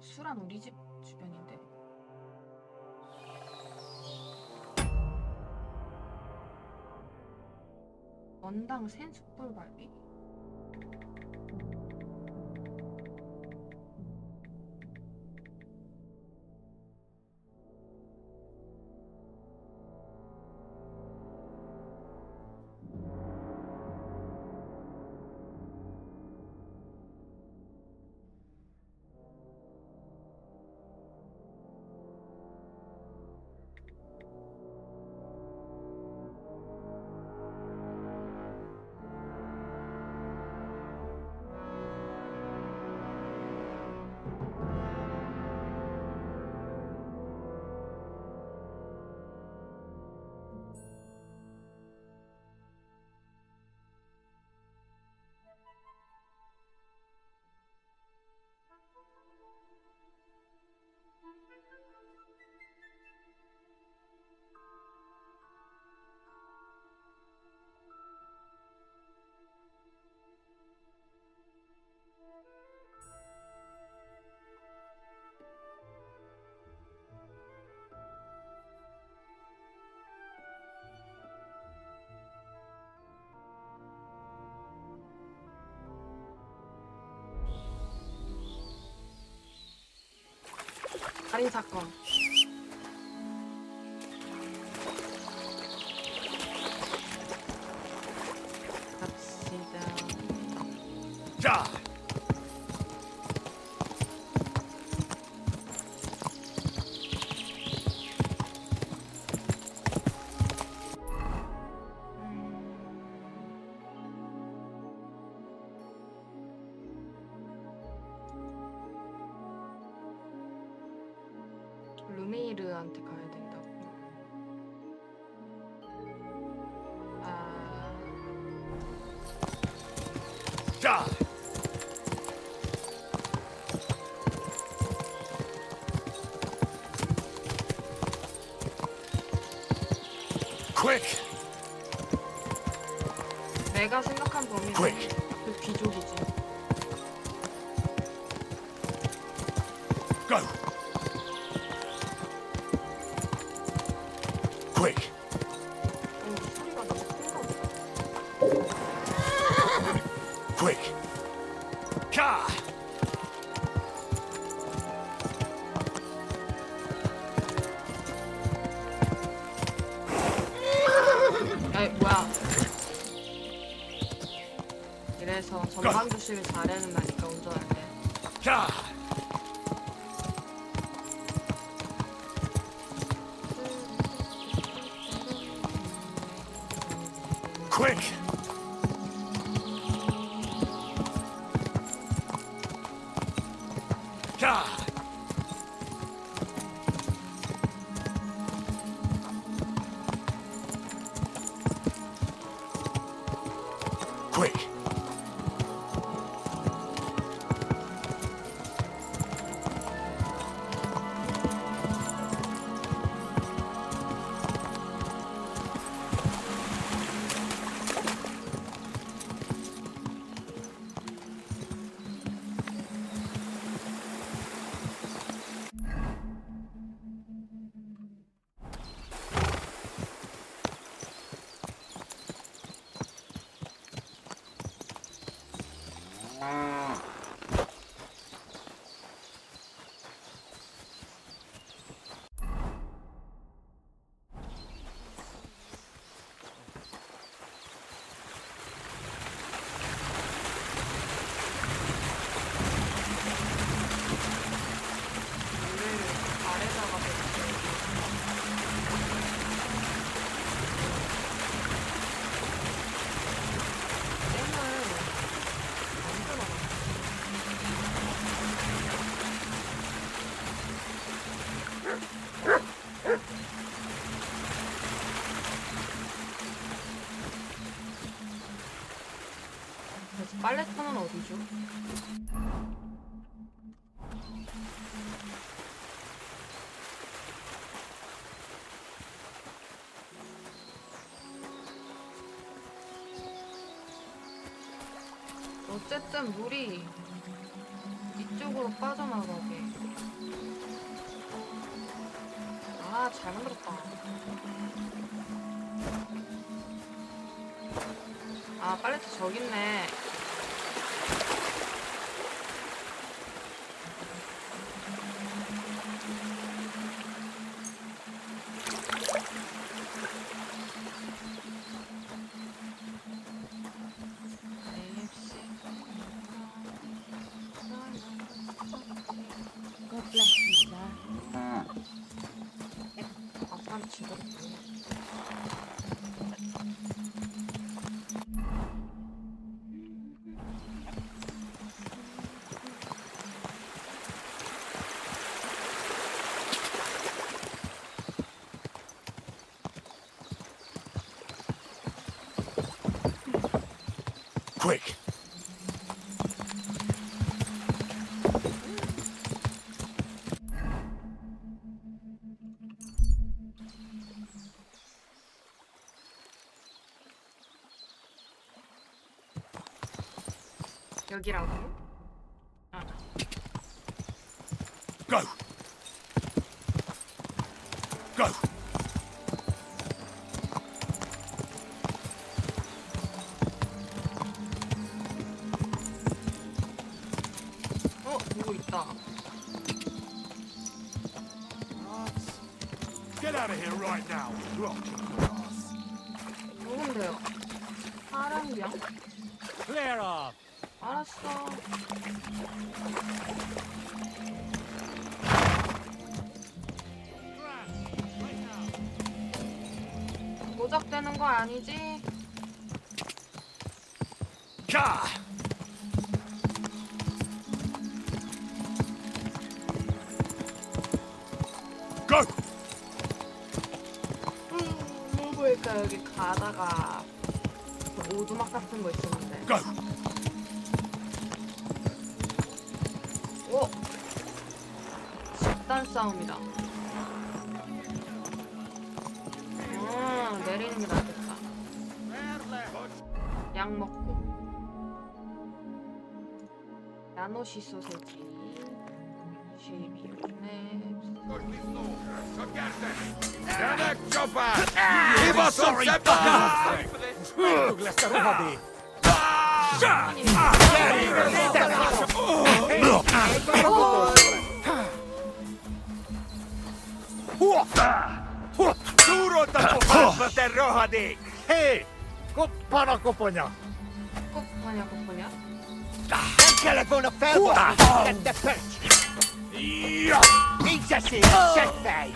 수란 우리 집 주변인데. 원당 센숯불갈비. 살인 사건. 갑시다. 자. 루메이르한테 가야 된다고. 자. Quick. 내가 생각한 범위는 Quick. 그 귀족이지. Go. Quick. 소리가 너무 큰가 보다. Quick. Car. 에이, 뭐야. 이래서 전방 조심을 잘해야 된다니까, 운전할 때. Car. Quick. Car. Quick. 아래다가 그래서 빨래터는 어디죠? 어쨌든 물이 이쪽으로 빠져나가게. 아, 잘 만들었다. 아, 팔레트 저기 있네. God bless you, sir. 아빠는 지금 Quick! 여기라고? 아, Go! Go! 누구 있다. Get out of here right now! Rock your ass! 누군데요? 사람이야? Clear off! 알았어. 모작되는 거 아니지? Car! Go! 뭐 보일까? 여기 가다가 그 오두막 같은 거 있었는데. Go! 오! 집단 싸움이다. 내리는 게 낫겠다. 약 먹고. 야노시 소세지. 쉐이비오네. Give us some Hei! Kuppana kuponia! 꼬파냐? Kelle kunna felpa! Ette först! Itse siihen setpäin!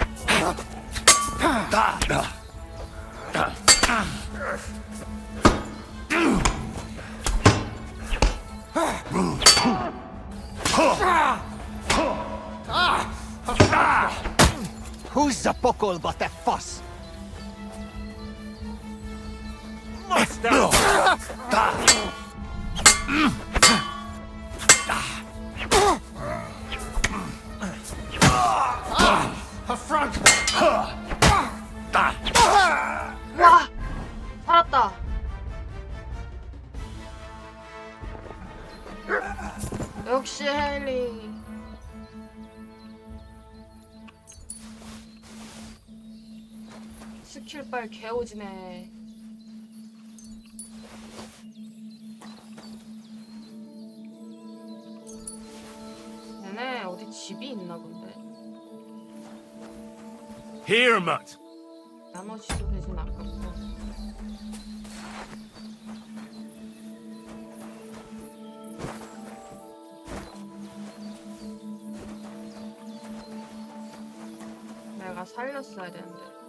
Hussa pokolba te fass! 와! 살았다. 역시 헨리. 스킬빨 개오지네. 얘네 어디 집이 있나 본데. Here, Mutt! 나머지도 대신 아깝고. 내가 살렸어야 되는데.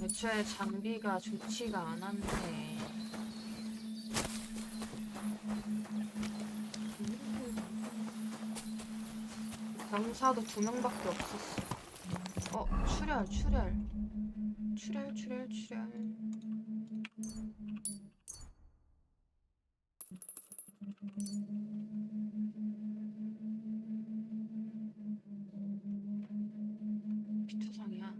애초에 장비가 좋지가 않았네. 병사도 2명밖에 없었어. 출혈. 비투성이야.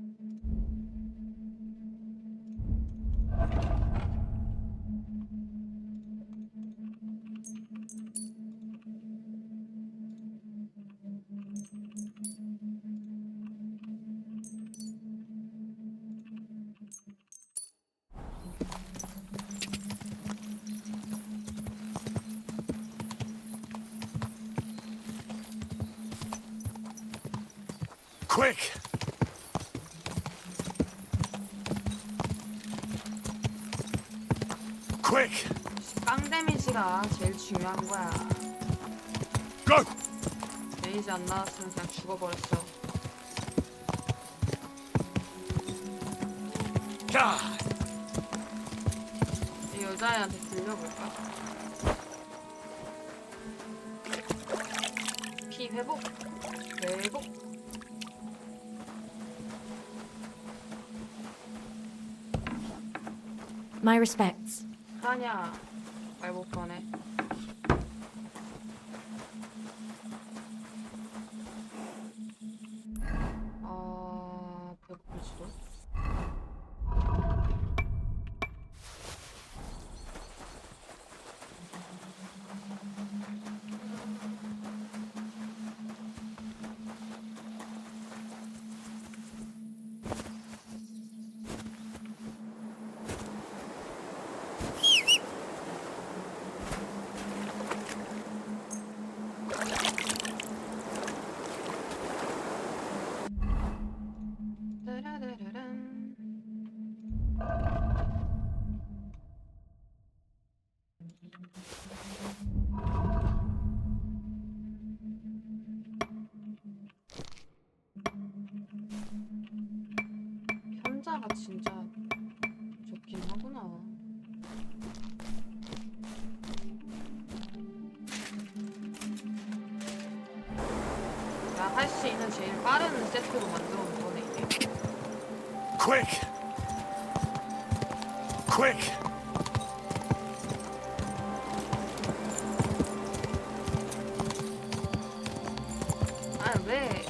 Quick! Quick! 깡 데미지가 제일 중요한 거야. Go! 데미지 안 나왔으면 그냥 죽어버렸어. God! 이 여자애한테 들려볼까? 피 회복. 회복. My respects. 하냐? 말 못 꺼내. 배고플지도. 따라라라란. 현자가 진짜 좋긴 하구나. 나 할 수 있는 제일 빠른 세트로 만들어 놓은 거네 이게. Quick! Quick! 아 왜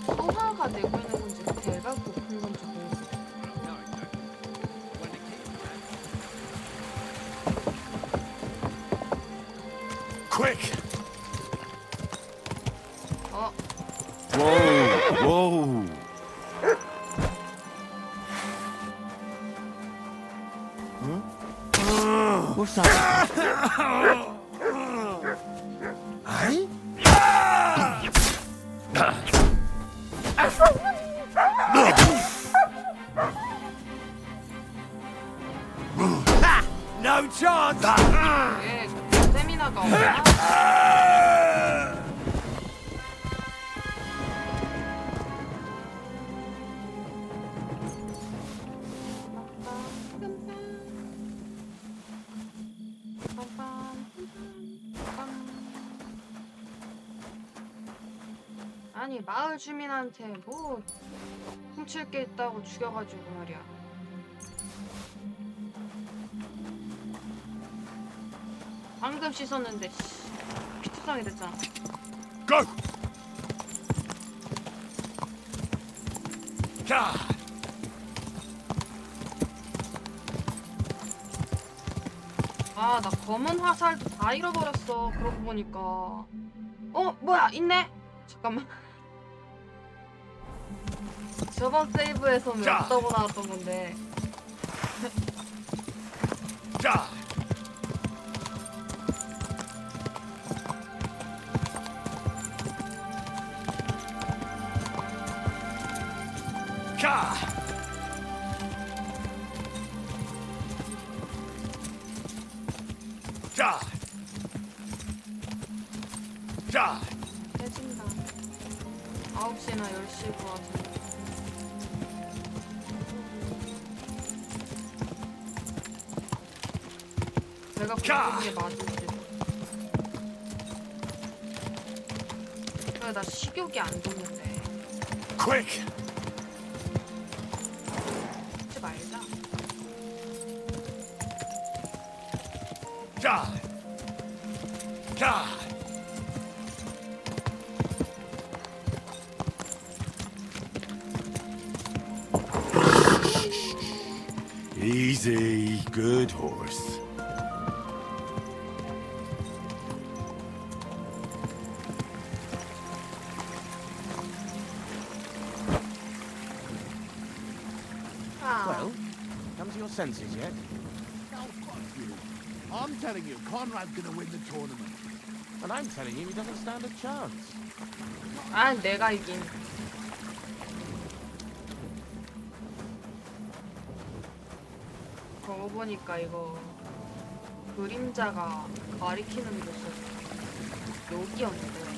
소화가 되고 있는 건지 배가 고픈 건지 모르겠어. Quick! 어 Whoa! Whoa! What's that? Hey? No chance! 왜 스태미나가 없나? 아니 마을 주민한테 뭐 훔칠 게 있다고 죽여가지고 말이야. 방금 씻었는데 피투성이 됐잖아. Go! God! 아 나 검은 화살도 다 잃어버렸어. 그러고 보니까 뭐야 있네. 잠깐만. 저번 세이브에서 몇 자. 더블 나왔던 건데. God! God! God! God! 깨진다. 9시나 10시에 구하자. 내가 고르는 게 맞을지. 그래 나 식욕이 안 돋는데. Quick! 하지 말자. God! God! Easy, good horse. 아, Well, come to your senses yet? Now fuck you. I'm telling you, Conrad's gonna win the tournament. And I'm telling you, he doesn't stand a chance. 아, 내가 이긴. 그러고 보니까 이거 그림자가 가리키는 곳은 여기였는데.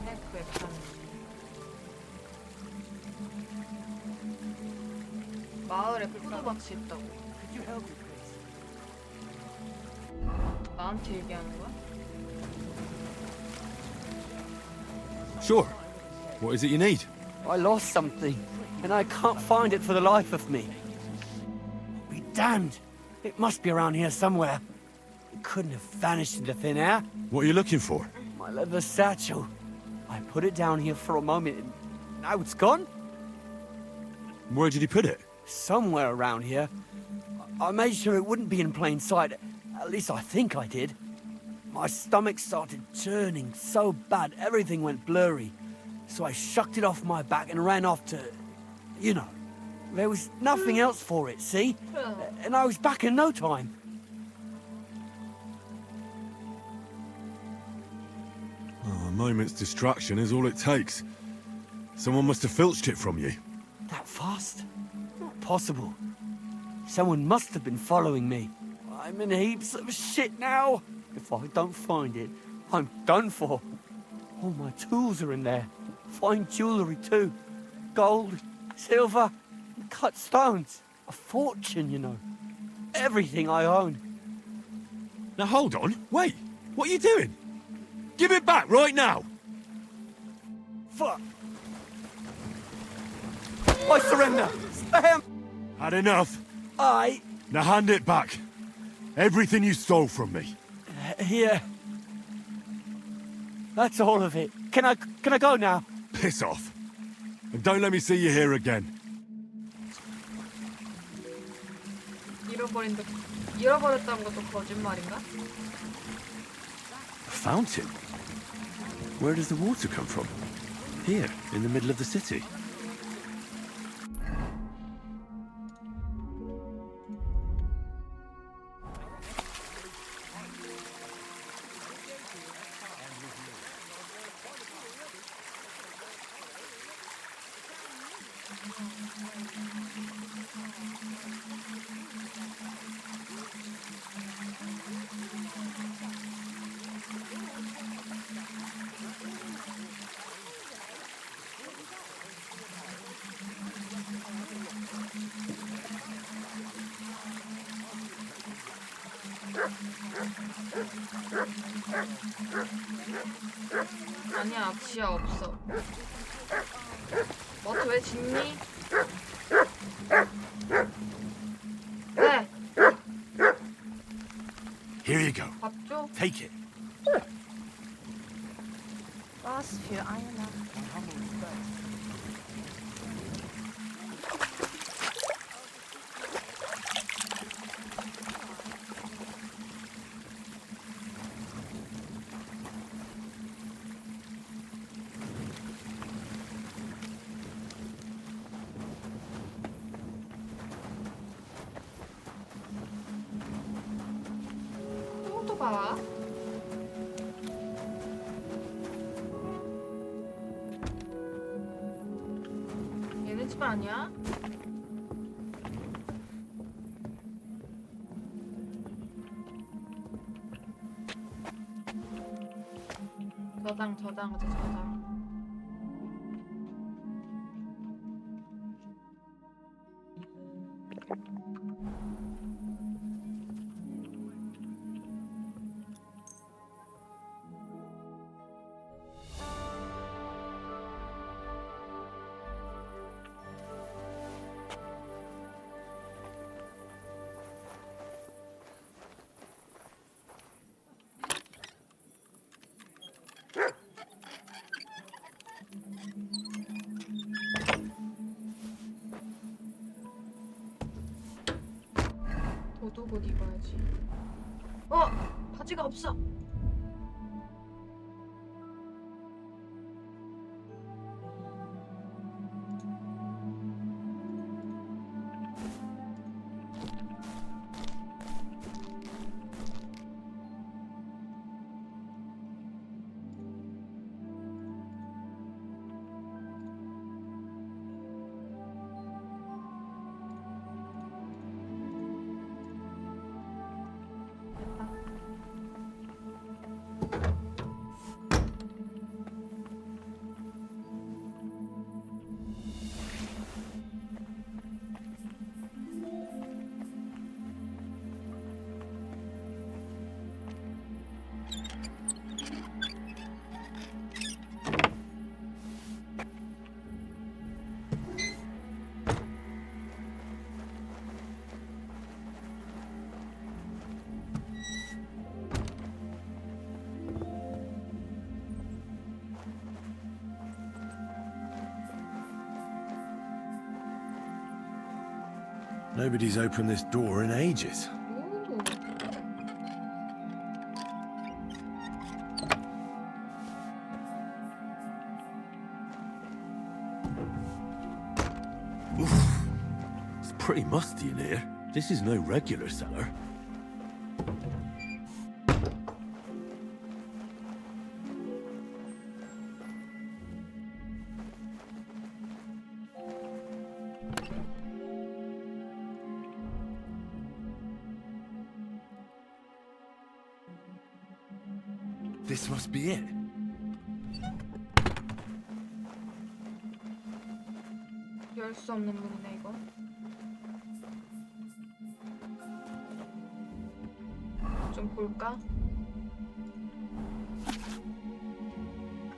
테크에 판. 마을에 포도밭이 있다고. Could you help me, please? 나한테 얘기하는 거야? Sure. What is it you need? I lost something, and I can't find it for the life of me. Be damned. It must be around here somewhere. It couldn't have vanished into thin air. What are you looking for? My leather satchel. I put it down here for a moment, and now it's gone? Where did you put it? Somewhere around here. I made sure it wouldn't be in plain sight. At least I think I did. My stomach started churning so bad, everything went blurry. So I shucked it off my back and ran off to... You know. There was nothing else for it, see? And I was back in no time. Oh, a moment's distraction is all it takes. Someone must have filched it from you. That fast? Not possible. Someone must have been following me. I'm in heaps of shit now. If I don't find it, I'm done for. All my tools are in there. Fine jewellery too. Gold, silver, and cut stones. A fortune, you know. Everything I own. Now hold on, wait. What are you doing? Give it back right now. Fuck. I surrender. Spare me. Had enough. I... Now hand it back. Everything you stole from me. Here. That's all of it. Can I go now? Piss off. And don't let me see you here again. 잃어버렸다는 것도 거짓말인가? A fountain? Where does the water come from? Here, in the middle of the city. 아니야, 지하 없어. 너도 왜 짖니? 왜? Here you go. 밥 줘? Take it. Was für eine. 또 봐. 얘네 집 아니야? 저장. 구두옷 입어야지. 바지가 없어. 됐다. Nobody's opened this door in ages. 오. It's pretty musty in here. This is no regular cellar. This must be it. 열 수 없는 문이네 이거. 좀 볼까?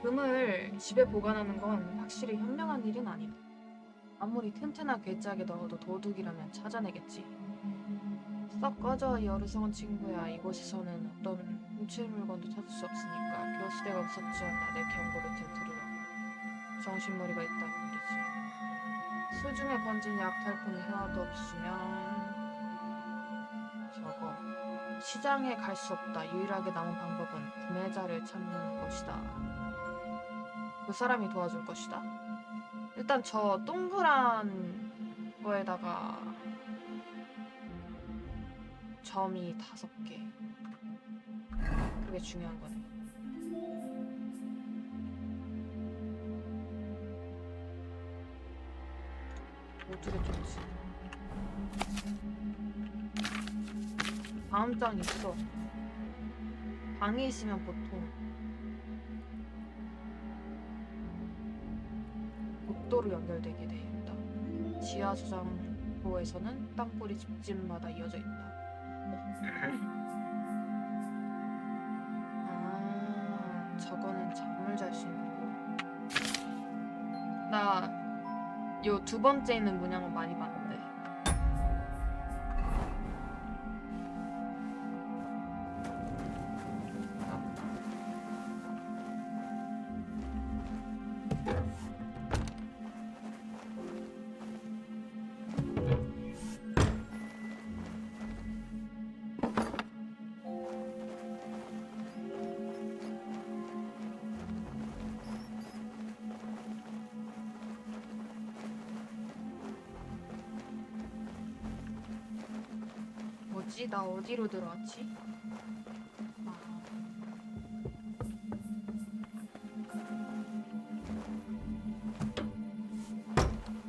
금을 집에 보관하는 건 확실히 현명한 일은 아니다. 아무리 튼튼한 괴짝에 넣어도 도둑이라면 찾아내겠지. 썩 꺼져 이 어리석은 친구야. 이곳에서는 어떤 훔칠 물건도 찾을 수 없으니까 교수대가 없었지 않나 내 경고를 들으라고. 정신머리가 있다는 말이지. 수중에 건진 약탈품이 하나도 없으면 저거 시장에 갈 수 없다. 유일하게 남은 방법은 구매자를 찾는 것이다. 그 사람이 도와줄 것이다. 일단 저 동그란 거에다가 점이 5개. 그게 중요한 거네. 어떻게 좋지? 다음 장 있어. 방이 있으면 보통 복도로 연결되게 돼 있다. 지하 저장고에서는 땅굴이 집집마다 이어져 있다. 아, 저거는 잠을 잘 수 있는 거. 나 요 2번째 있는 문양은 많이 봤는데. 뭐지? 나 어디로 들어왔지? 아.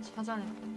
찾아냈다.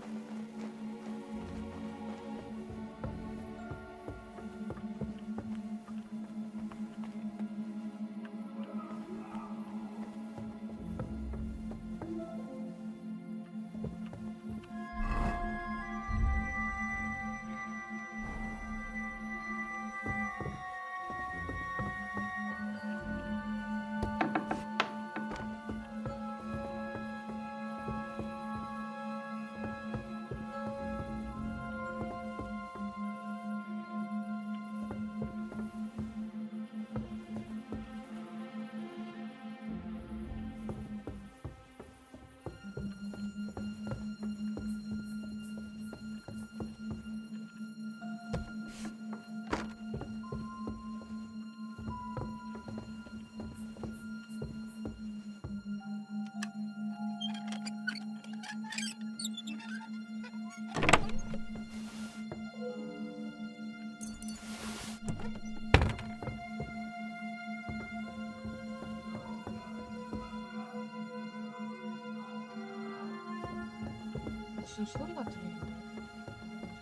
무슨 소리가 들리는데?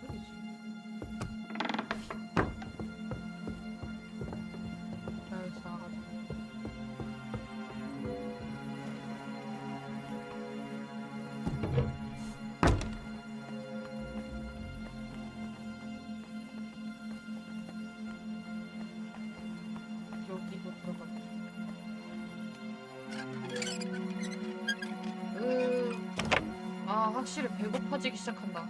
무슨 소리지? 나 여기서 나가자. 여기로 들어가자. 확실히 배고파지기 시작한다.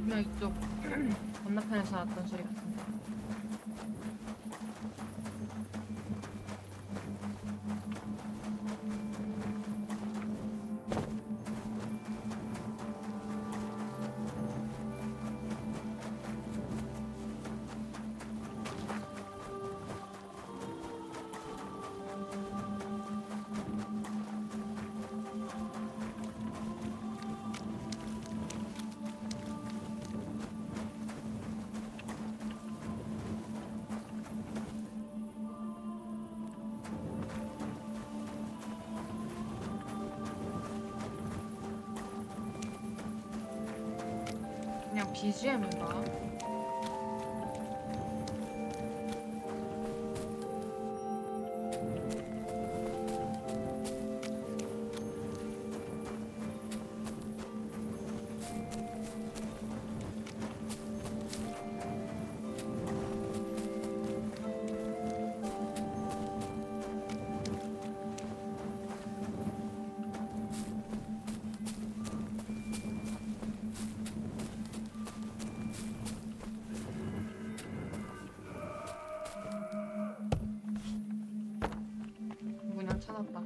분명 이쪽 건너편에서 났던 소리 같은데. 그냥 BGM인가? 그냥 찾았다.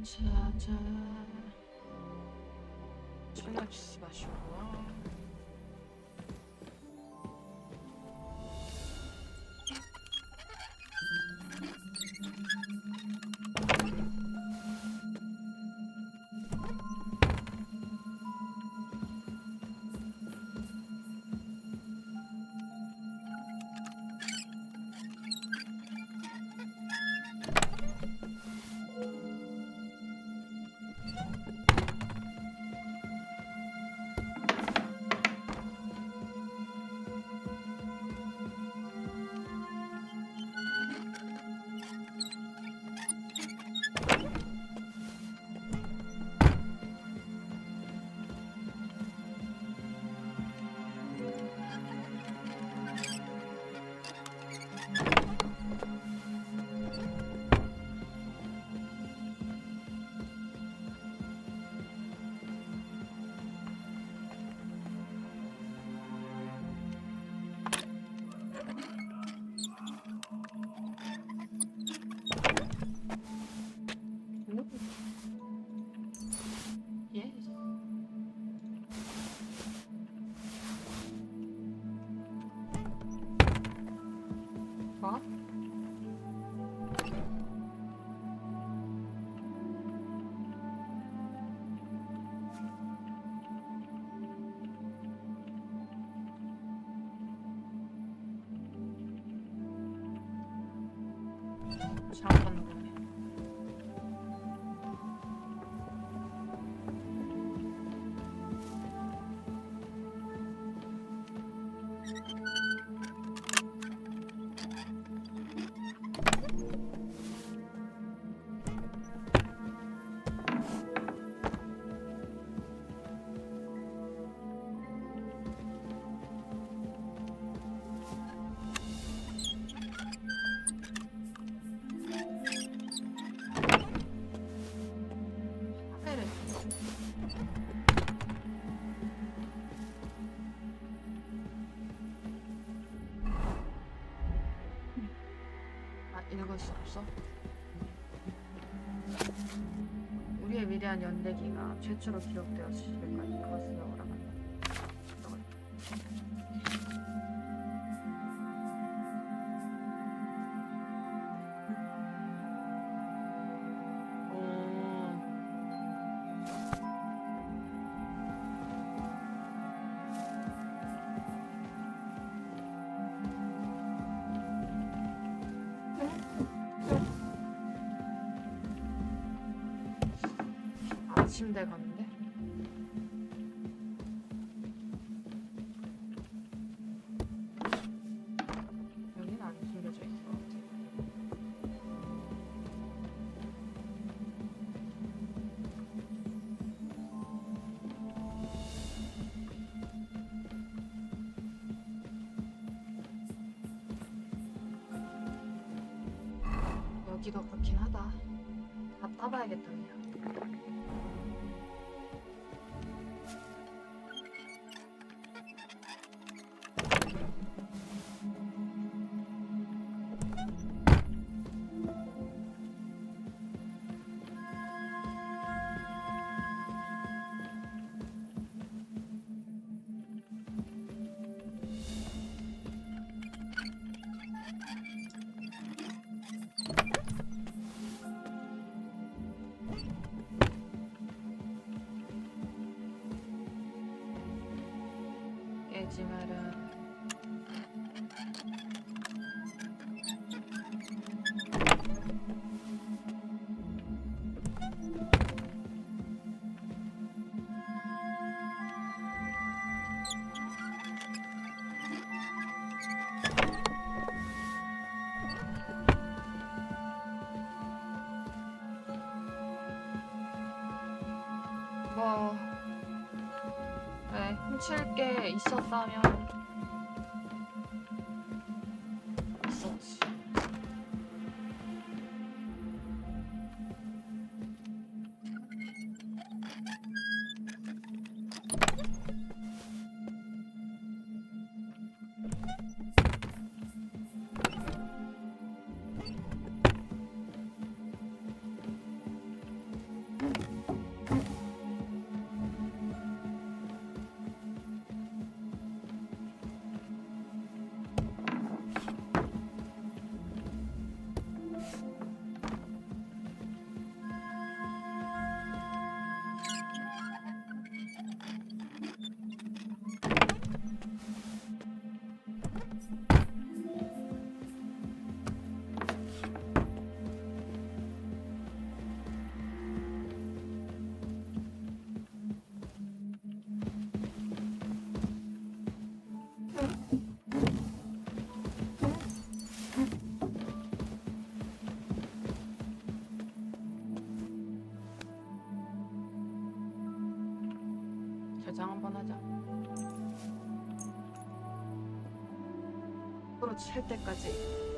자자, 신나지 마시고. 뭐? 잘못 봤나 보네. 카페를 읽을 수 없어? 우리의 위대한 연대기가 최초로 기록되었을 때까지 그것을 넣으라 한다. 침대 가는데? 여기는 안 숨겨져 있을 것 같아. 여기도 그렇긴 하다. 다 따봐야겠다 그냥. 깨지 마라. 뭐 그래, 훔칠 게 있었다면 있었지. 저장 한번 하자. 앞으로 칠 때까지.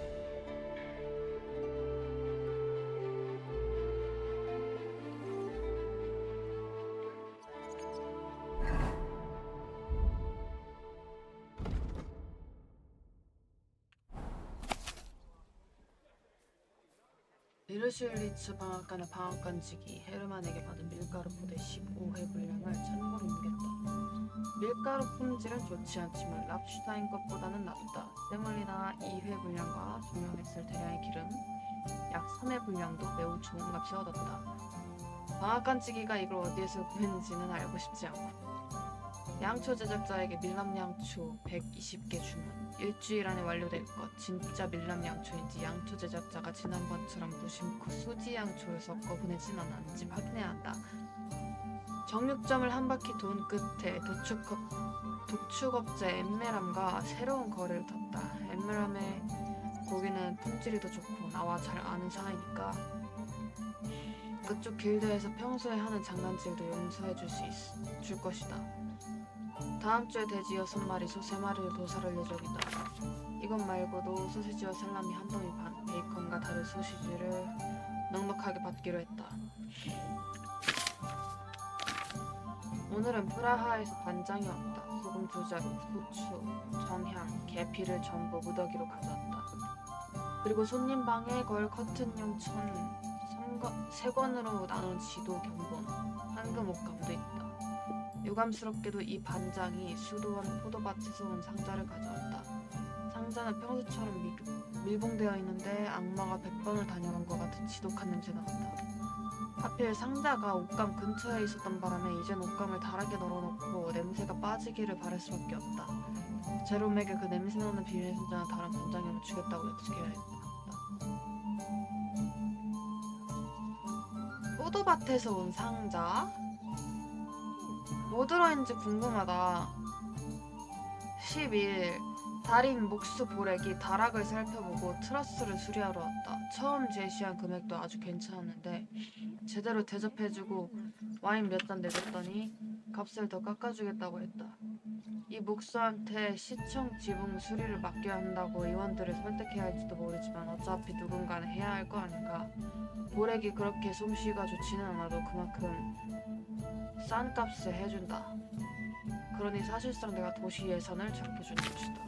리르슐리츠 방앗간의 방앗간직이 헤르만에게 받은 밀가루 포대 15회 분량을 창고로 옮겼다. 밀가루 품질은 좋지 않지만 랍슈타인 것보다는 낫다. 세몰리나 2회 분량과 조명했을 대량의 기름, 약 3회 분량도 매우 좋은 값을 얻었다. 방앗간찌개가 이걸 어디에서 구했는지는 알고 싶지 않고. 양초 제작자에게 밀랍양초 120개 주문. 일주일 안에 완료될 것. 진짜 밀랍양초인지 양초 제작자가 지난번처럼 무심코 수지 양초를 섞어 보내진 않았는지 확인해야 한다. 정육점을 한 바퀴 돈 끝에 도축업체 엠메람과 새로운 거래를 탔다. 엠메람의 고기는 품질이 더 좋고 나와 잘 아는 사이니까 그쪽 길드에서 평소에 하는 장난질도 용서해 줄 것이다. 다음 주에 돼지 6마리, 소 3마리를 도살할 예정이다. 이것 말고도 소시지와 살라미 한 덩이 반, 베이컨과 다른 소시지를 넉넉하게 받기로 했다. 오늘은 프라하에서 반장이 왔다. 소금 2자루, 후추, 정향, 계피를 전부 무더기로 가져왔다. 그리고 손님 방에 걸 커튼용 천 3권으로 나눈 지도 견본, 황금 옷감도 있다. 유감스럽게도 이 반장이 수도원 포도밭에서 온 상자를 가져왔다. 상자는 평소처럼 밀봉되어 있는데 악마가 100번을 다녀간 것 같은 지독한 냄새가 난다. 하필 상자가 옷감 근처에 있었던 바람에 이젠 옷감을 다르게 널어놓고 냄새가 빠지기를 바랄 수밖에 없다. 제롬에게 그 냄새나는 비밀 상자는 다른 반장님을 주겠다고 약속해야 했다. 포도밭에서 온 상자? 뭐 들어있는지 궁금하다. 11. 달인 목수 보렉이 다락을 살펴보고 트러스를 수리하러 왔다. 처음 제시한 금액도 아주 괜찮았는데 제대로 대접해주고 와인 몇 잔 내줬더니 값을 더 깎아주겠다고 했다. 이 목수한테 시청 지붕 수리를 맡겨야 한다고 의원들을 설득해야 할지도 모르지만 어차피 누군가는 해야 할 거 아닌가. 보렉이 그렇게 솜씨가 좋지는 않아도 그만큼 싼 값을 해준다. 그러니 사실상 내가 도시 예산을 적게준 것이다.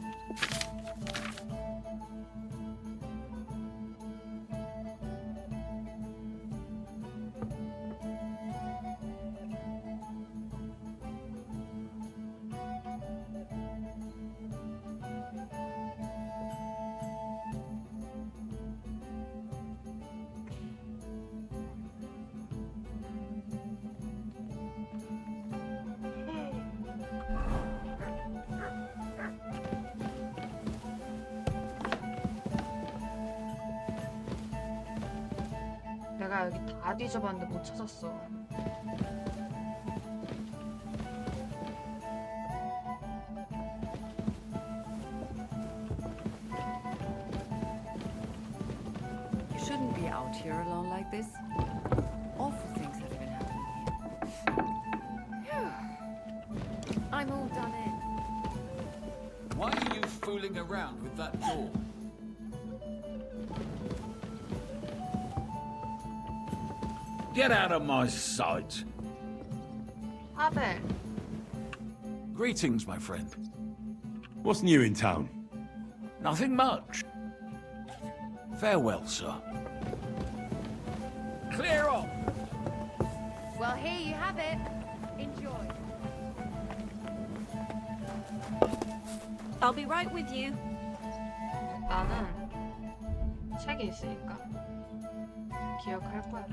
내가 여기 다 뒤져봤는데 못 찾았어. You shouldn't be out here alone like this. Awful things have been happening here. I'm all done in. Why are you fooling around with that door? Get out of my sight! 하벨, Greetings, my friend. What's new in town? Nothing much. Farewell, sir. Clear off! Well, here you have it. Enjoy. I'll be right with you. 나는 책이 있으니까 기억할 거야.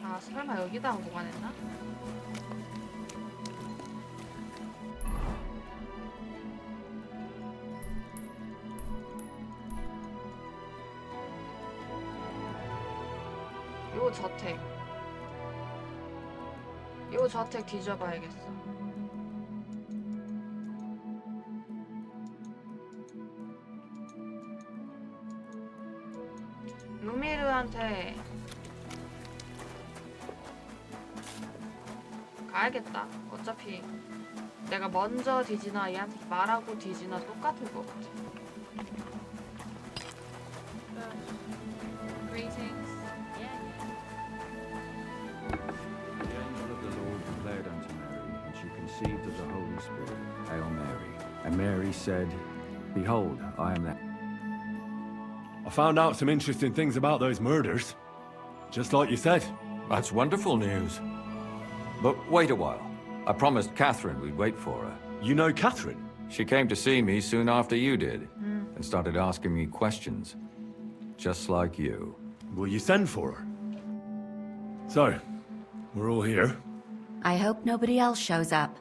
아, 설마 여기다가 보관했나? 요 저택 뒤져봐야겠어. 루미르한테 가야겠다. 어차피 내가 먼저 뒤지나 얘한테 말하고 뒤지나 똑같을 것 같아. Greetings. The angel of the Lord declared unto Mary, and she conceived of the Holy Spirit. Hail Mary. And Mary said, Behold, I am that. I found out some interesting things about those murders. Just like you said. That's wonderful news. But wait a while. I promised Catherine we'd wait for her. You know Catherine? She came to see me soon after you did, and started asking me questions. Just like you. Will you send for her? So, we're all here. I hope nobody else shows up.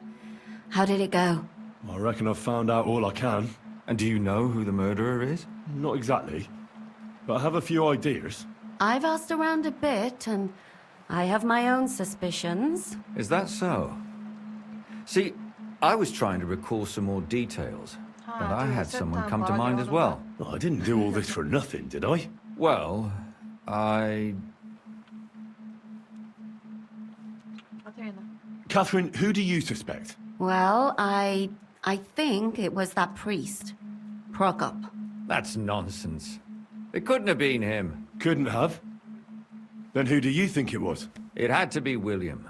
How did it go? I reckon I've found out all I can. And do you know who the murderer is? Not exactly, but I have a few ideas. I've asked around a bit, and I have my own suspicions. Is that so? See, I was trying to recall some more details, but I had someone come to mind as well. Oh, I didn't do all this for nothing, did I? Well, Catherine, who do you suspect? Well, I think it was that priest, Prokop. That's nonsense. It couldn't have been him. Couldn't have? Then who do you think it was? It had to be William.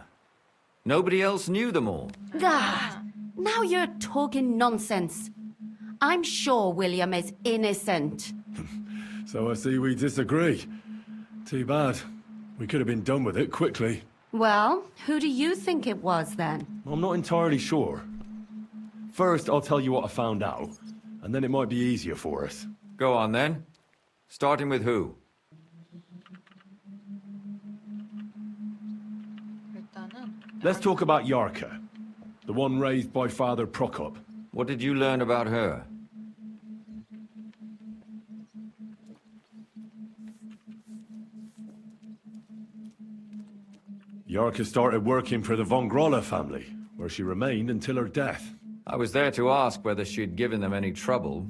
Nobody else knew them all. Ah, now you're talking nonsense. I'm sure William is innocent. So I see we disagree. Too bad. We could have been done with it quickly. Well, who do you think it was then? I'm not entirely sure. First, I'll tell you what I found out, and then it might be easier for us. Go on then. Starting with who? Let's talk about Yarka, the one raised by Father Prokop. What did you learn about her? Yarka started working for the von Grolla family, where she remained until her death. I was there to ask whether she'd given them any trouble,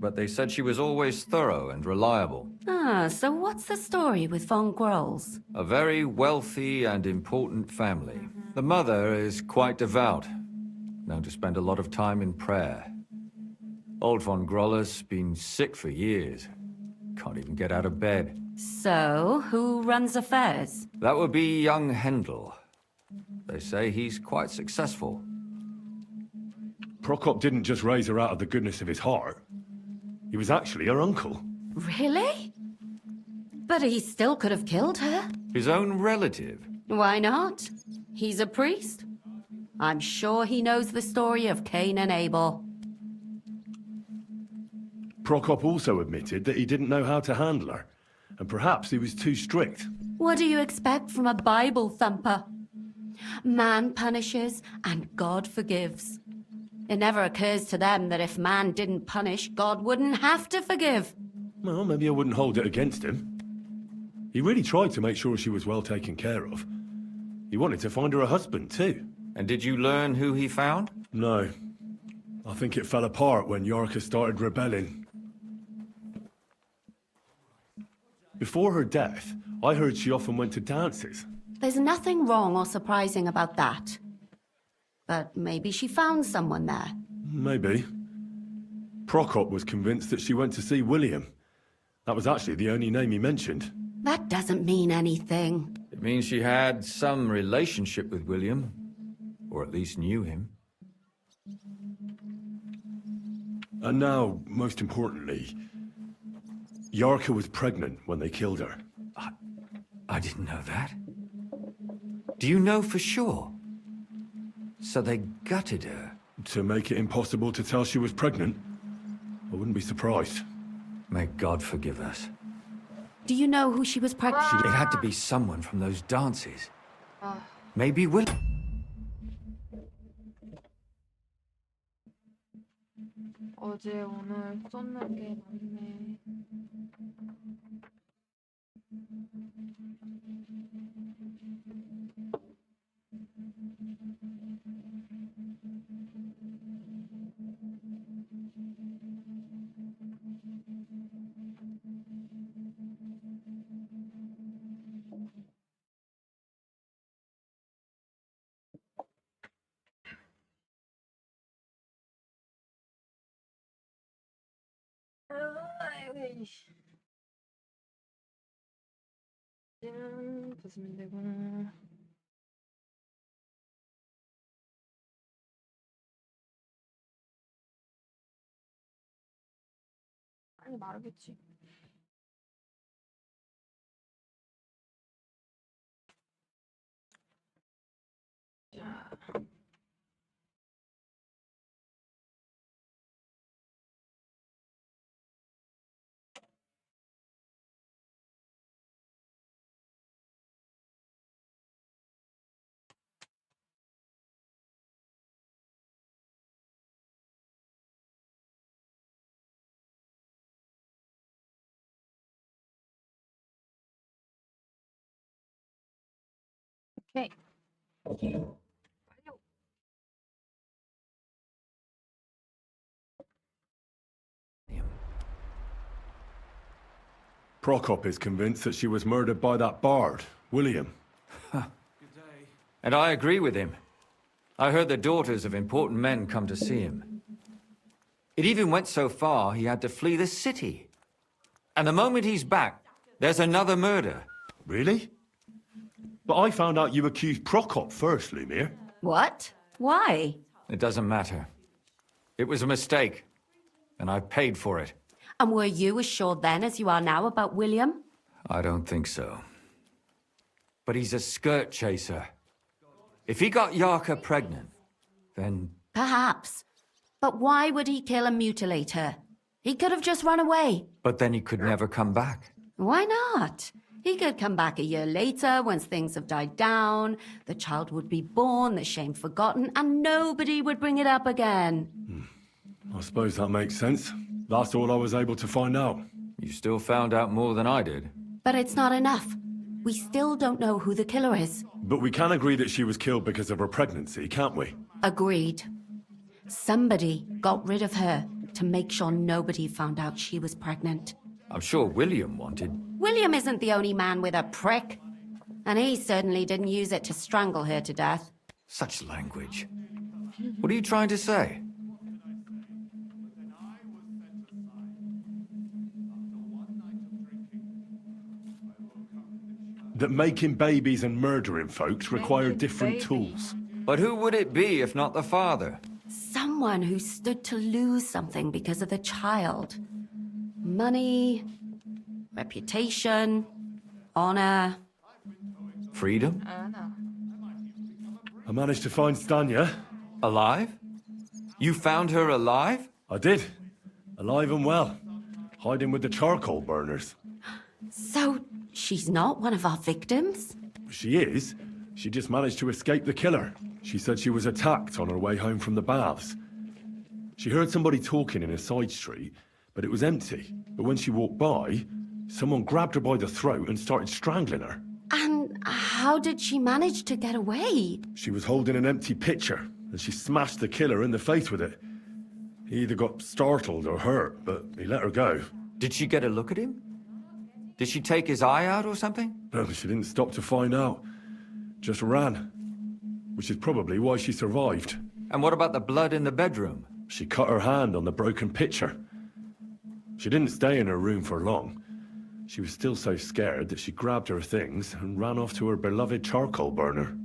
but they said she was always thorough and reliable. Ah, so what's the story with von Grolls? A very wealthy and important family. The mother is quite devout, known to spend a lot of time in prayer. Old von Grolla's been sick for years. Can't even get out of bed. So, who runs affairs? That would be young Hendel. They say he's quite successful. Prokop didn't just raise her out of the goodness of his heart. He was actually her uncle. Really? But he still could have killed her. His own relative. Why not? He's a priest. I'm sure he knows the story of Cain and Abel. Prokop also admitted that he didn't know how to handle her, and perhaps he was too strict. What do you expect from a Bible thumper? Man punishes and God forgives. It never occurs to them that if man didn't punish, God wouldn't have to forgive. Well, maybe I wouldn't hold it against him. He really tried to make sure she was well taken care of. He wanted to find her a husband, too. And did you learn who he found? No. I think it fell apart when Yarka started rebelling. Before her death, I heard she often went to dances. There's nothing wrong or surprising about that. But maybe she found someone there. Maybe. Prokop was convinced that she went to see William. That was actually the only name he mentioned. That doesn't mean anything. It means she had some relationship with William, or at least knew him. And now, most importantly, Yarka was pregnant when they killed her. I didn't know that. Do you know for sure? So they gutted her. To make it impossible to tell she was pregnant? I wouldn't be surprised. May God forgive us. Do you know who she was pregnant? It had to be someone from those dances. Maybe Will. 어제 오늘 쏟는 게 많네. 아이고, 이씨. 벗으면 되고. 아니, 마르겠지. 오케이. 빨리. Prokop is convinced that she was murdered by that bard, William. And I agree with him. I heard the daughters of important men come to see him. It even went so far he had to flee the city. And the moment he's back, there's another murder. Really? But I found out you accused Prokop first, Lumir. What? Why? It doesn't matter. It was a mistake. And I paid for it. And were you as sure then as you are now about William? I don't think so. But he's a skirt chaser. If he got Yarka pregnant, then... Perhaps. But why would he kill and mutilate her? He could have just run away. But then he could never come back. Why not? He could come back a year later, once things have died down, the child would be born, the shame forgotten, and nobody would bring it up again. I suppose that makes sense. That's all I was able to find out. You still found out more than I did. But it's not enough. We still don't know who the killer is. But we can agree that she was killed because of her pregnancy, can't we? Agreed. Somebody got rid of her to make sure nobody found out she was pregnant. I'm sure William wanted. William isn't the only man with a prick. And he certainly didn't use it to strangle her to death. Such language. What are you trying to say? That making babies and murdering folks require Making different babies. tools. But who would it be if not the father? Someone who stood to lose something because of the child. Money, reputation, honor. Freedom? 아나. I managed to find Stanya. Alive? You found her alive? I did. Alive and well. Hiding with the charcoal burners. So, she's not one of our victims? She is. She just managed to escape the killer. She said she was attacked on her way home from the baths. She heard somebody talking in a side street, but it was empty. But when she walked by, someone grabbed her by the throat and started strangling her. And how did she manage to get away? She was holding an empty pitcher, and she smashed the killer in the face with it. He either got startled or hurt, but he let her go. Did she get a look at him? Did she take his eye out or something? No, she didn't stop to find out. Just ran. Which is probably why she survived. And what about the blood in the bedroom? She cut her hand on the broken pitcher. She didn't stay in her room for long. She was still so scared that she grabbed her things and ran off to her beloved charcoal burner.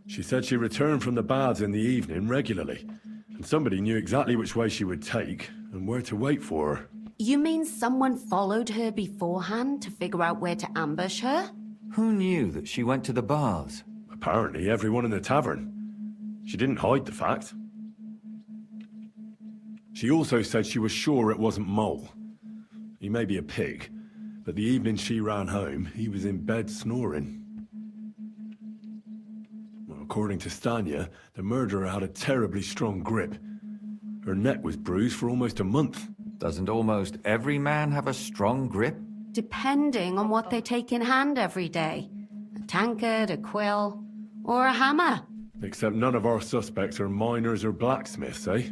She said she returned from the baths in the evening regularly, and somebody knew exactly which way she would take and where to wait for her. You mean someone followed her beforehand to figure out where to ambush her? Who knew that she went to the baths? Apparently everyone in the tavern. She didn't hide the fact. She also said she was sure it wasn't Mole. He may be a pig, but the evening she ran home, he was in bed snoring. Well, according to Stanya, the murderer had a terribly strong grip. Her neck was bruised for almost a month. Doesn't almost every man have a strong grip? Depending on what they take in hand every day. A tankard, a quill, or a hammer. Except none of our suspects are miners or blacksmiths, eh?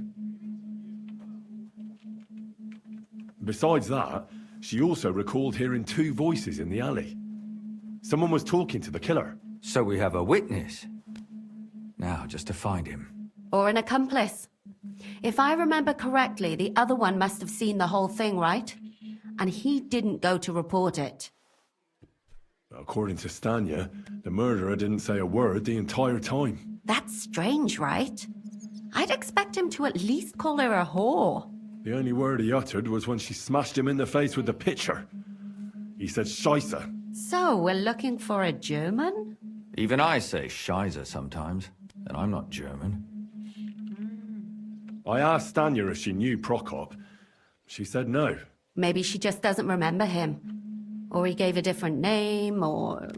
Besides that, she also recalled hearing two voices in the alley. Someone was talking to the killer. So we have a witness. Now, just to find him. Or an accomplice. If I remember correctly, the other one must have seen the whole thing, right? And he didn't go to report it. According to Stanya, the murderer didn't say a word the entire time. That's strange, right? I'd expect him to at least call her a whore. The only word he uttered was when she smashed him in the face with the pitcher. He said Scheisse. So, we're looking for a German? Even I say Scheiße sometimes, and I'm not German. I asked Stanya if she knew Prokop. She said no. Maybe she just doesn't remember him. Or he gave a different name, or...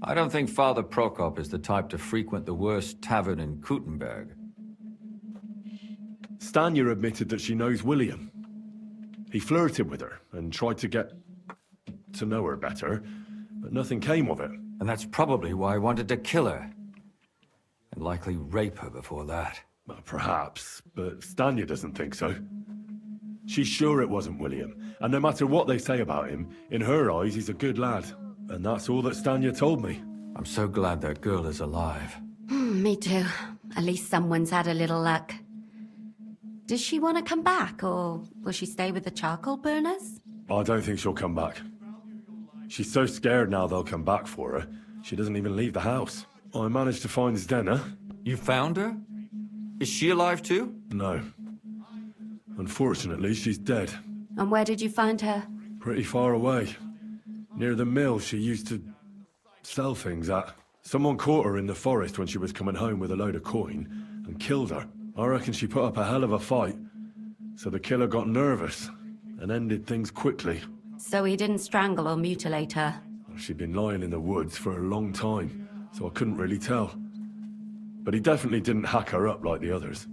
I don't think Father Prokop is the type to frequent the worst tavern in Kuttenberg. Stanya admitted that she knows William. He flirted with her and tried to get... to know her better, but nothing came of it. And that's probably why I wanted to kill her. And likely rape her before that. Well, perhaps, but Stanya doesn't think so. She's sure it wasn't William, and no matter what they say about him, in her eyes he's a good lad. And that's all that Stanya told me. I'm so glad that girl is alive. Me too. At least someone's had a little luck. Does she want to come back, or will she stay with the charcoal burners? I don't think she'll come back. She's so scared now they'll come back for her, she doesn't even leave the house. I managed to find Zdena. You found her? Is she alive too? No. Unfortunately, she's dead. And where did you find her? Pretty far away. Near the mill she used to sell things at. Someone caught her in the forest when she was coming home with a load of coin and killed her. I reckon she put up a hell of a fight. So the killer got nervous and ended things quickly. So he didn't strangle or mutilate her? She'd been lying in the woods for a long time, so I couldn't really tell. But he definitely didn't hack her up like the others.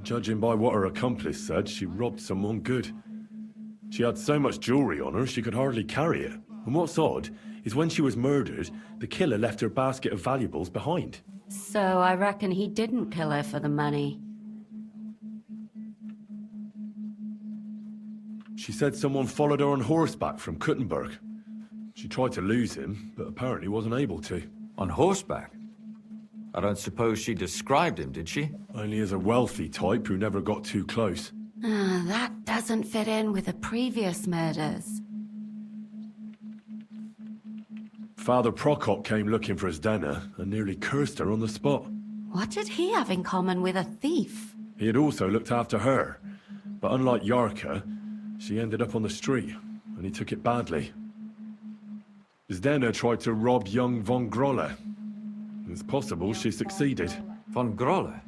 Judging by what her accomplice said, she robbed someone good. She had so much jewelry on her, she could hardly carry it. And what's odd is when she was murdered, the killer left her basket of valuables behind. So I reckon he didn't kill her for the money. She said someone followed her on horseback from Kuttenberg. She tried to lose him, but apparently wasn't able to. On horseback? I don't suppose she described him, did she? Only as a wealthy type who never got too close. That doesn't fit in with the previous murders. Father Prokop came looking for Zdena and nearly cursed her on the spot. What did he have in common with a thief? He had also looked after her, but unlike Yarka, she ended up on the street, and he took it badly. Zdena tried to rob young von Grolle. It's possible she succeeded. Von Grolle?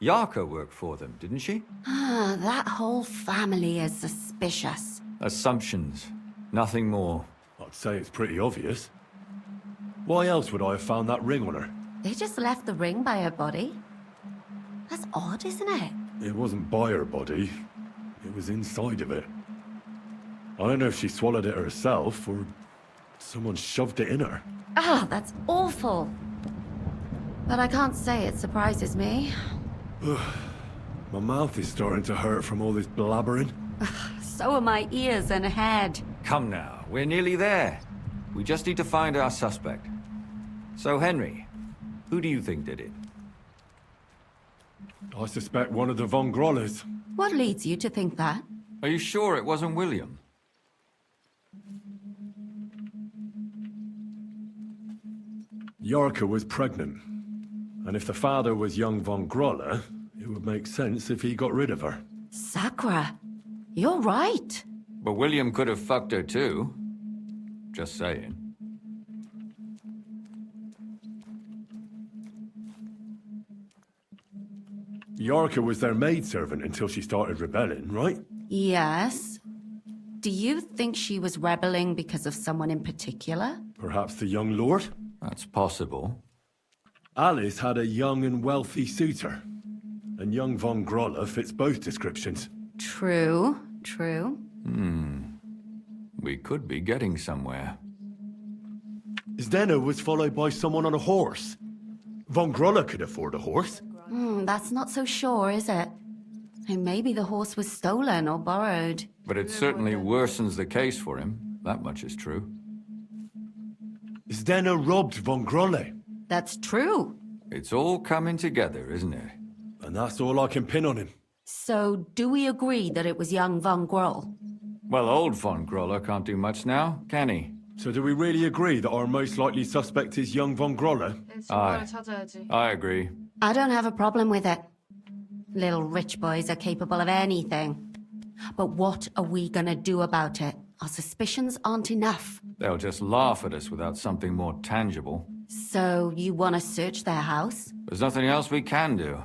Yarka worked for them, didn't she? That whole family is suspicious. Assumptions. Nothing more. I'd say it's pretty obvious. Why else would I have found that ring on her? They just left the ring by her body. That's odd, isn't it? It wasn't by her body. It was inside of it. I don't know if she swallowed it herself, or someone shoved it in her. That's awful. But I can't say it surprises me. My mouth is starting to hurt from all this blabbering. So are my ears and head. Come now, we're nearly there. We just need to find our suspect. So, Henry, who do you think did it? I suspect one of the von Grolles. What leads you to think that? Are you sure it wasn't William? Yarka was pregnant. And if the father was young von Grolle, it would make sense if he got rid of her. Sakura, you're right. But William could have fucked her too. Just saying. Yarka was their maidservant until she started rebelling, right? Yes. Do you think she was rebelling because of someone in particular? Perhaps the young lord? That's possible. Alice had a young and wealthy suitor. And young von Grolle fits both descriptions. True, true. We could be getting somewhere. Zdena was followed by someone on a horse. Von Grolle could afford a horse. That's not so sure, is it? And maybe the horse was stolen or borrowed. But it certainly worsens the case for him. That much is true. Zdena robbed von Grolle. That's true. It's all coming together, isn't it? And that's all I can pin on him. So, do we agree that it was young Von Groll? Well, old von Grolle can't do much now, can he? So do we really agree that our most likely suspect is young von Grolle? 증거를 찾아야지. I agree. I don't have a problem with it. Little rich boys are capable of anything. But what are we gonna do about it? Our suspicions aren't enough. They'll just laugh at us without something more tangible. So, you want to search their house? There's nothing else we can do.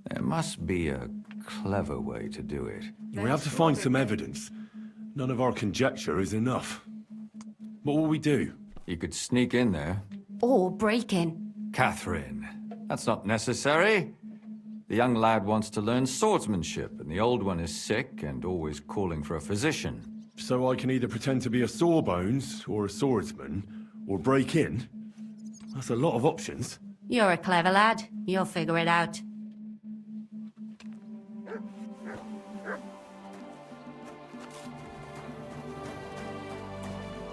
There must be a clever way to do it. We have to find some evidence. None of our conjecture is enough. What will we do? You could sneak in there. Or break in? Catherine, that's not necessary. The young lad wants to learn swordsmanship, and the old one is sick and always calling for a physician. So I can either pretend to be a sawbones, or a swordsman, or break in? That's a lot of options. You're a clever lad. You'll figure it out.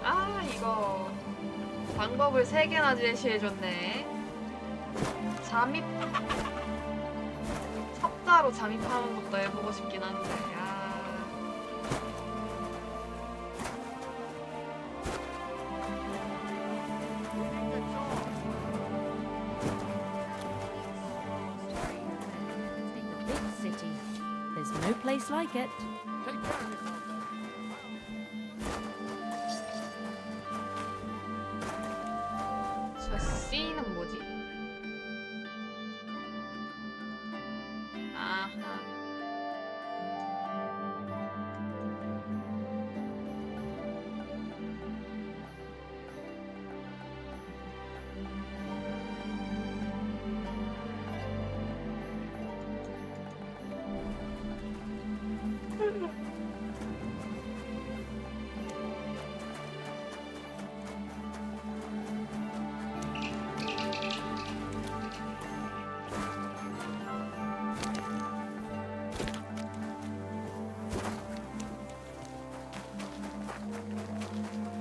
아, 이거 방법을 3개나 제시해줬네. 잠입 석자로 잠입하는 것도 해보고 싶긴 한데. A big city. There's no place like it. Take care of yourself. 저 C는 뭐지? 아하.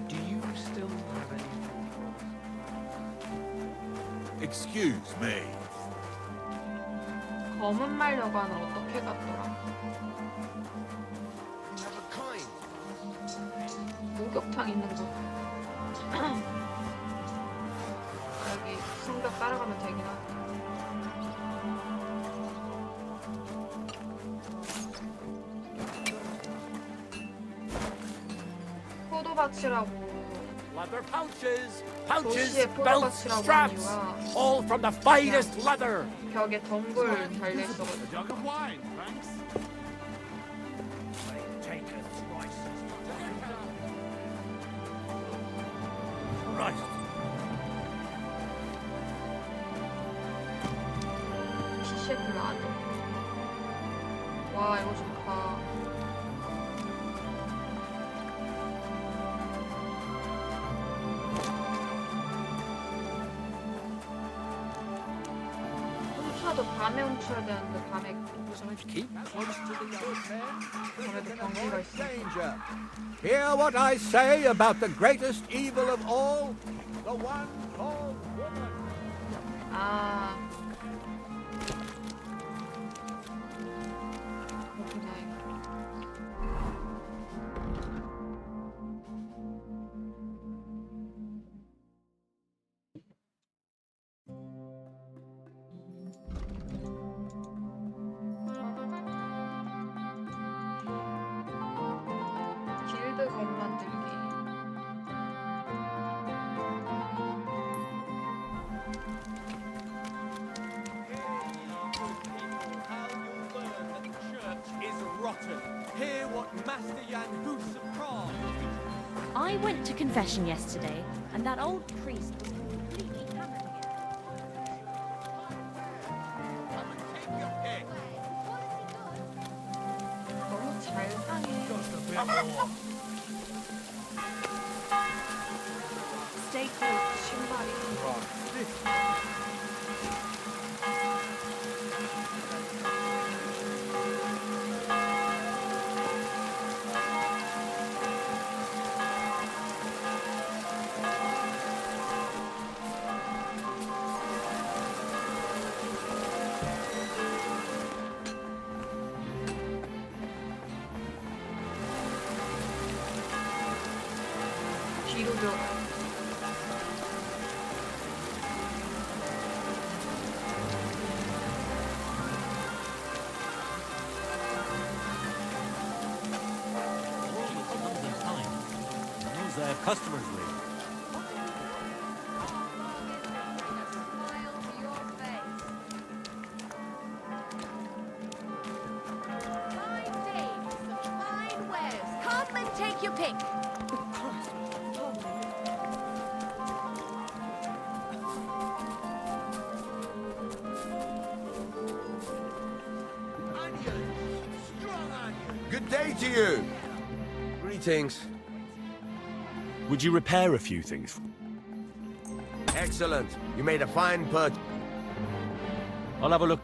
Do you still have any Excuse me. 검은 말 여관은 어떻게 갔더라? 목욕탕 있는 곳. 여기 성벽 따라가면 되긴 하다. 포도밭이라고 Leather pouches, pouches, 도시의 belts, 포도밭이라고 straps, 하니까 all from the finest leather. 벽에 덩굴 달려있어가지고 A jug of wine, thanks. Take a slice. Right. 티셔츠 라드. 와, 이거 좋다. 훔쳐도 밤에 훔쳐야 되는데 밤에 Keep close to the young men. 밤에도 경기가 있어. Danger. Hear what I say about the greatest evil of all? The one called woman. 아. 그렇구나. 길드 검 만들기. Is rotten. Hear what Master Jan Husapran. I went to confession yesterday, and that old priest was completely hammered again. Come and take your pick. 너무 잘 상해. Just a bit more. 스테이크 신발이. 뒤로 들어가. Customers leave. Smile to your face. Fine dames, fine wares. Come and take your pick. Good day to you. Greetings. Would you repair a few things? Excellent. You made a fine purchase. I'll have a look.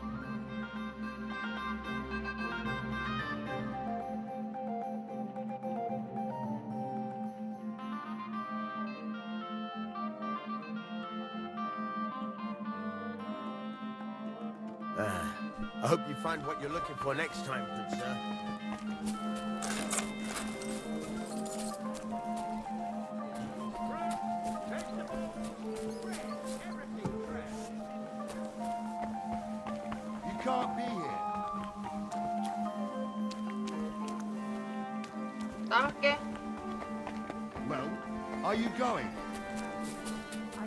I hope you find what you're looking for next time, good sir. You can't be here. 나갈게. Well, are you going?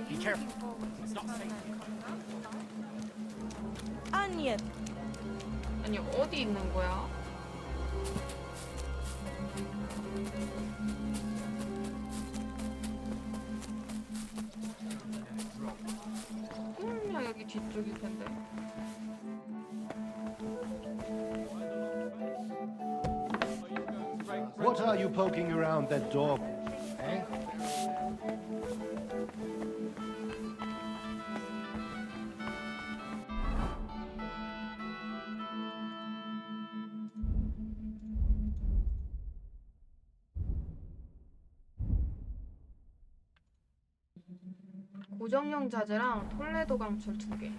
Be careful. It's not safe. 아니, 아니 어디 있는 거야? 여기 뒤쪽일 텐데. What are you poking around that door, eh? 고정용 자재랑 톨레도 강철 2개.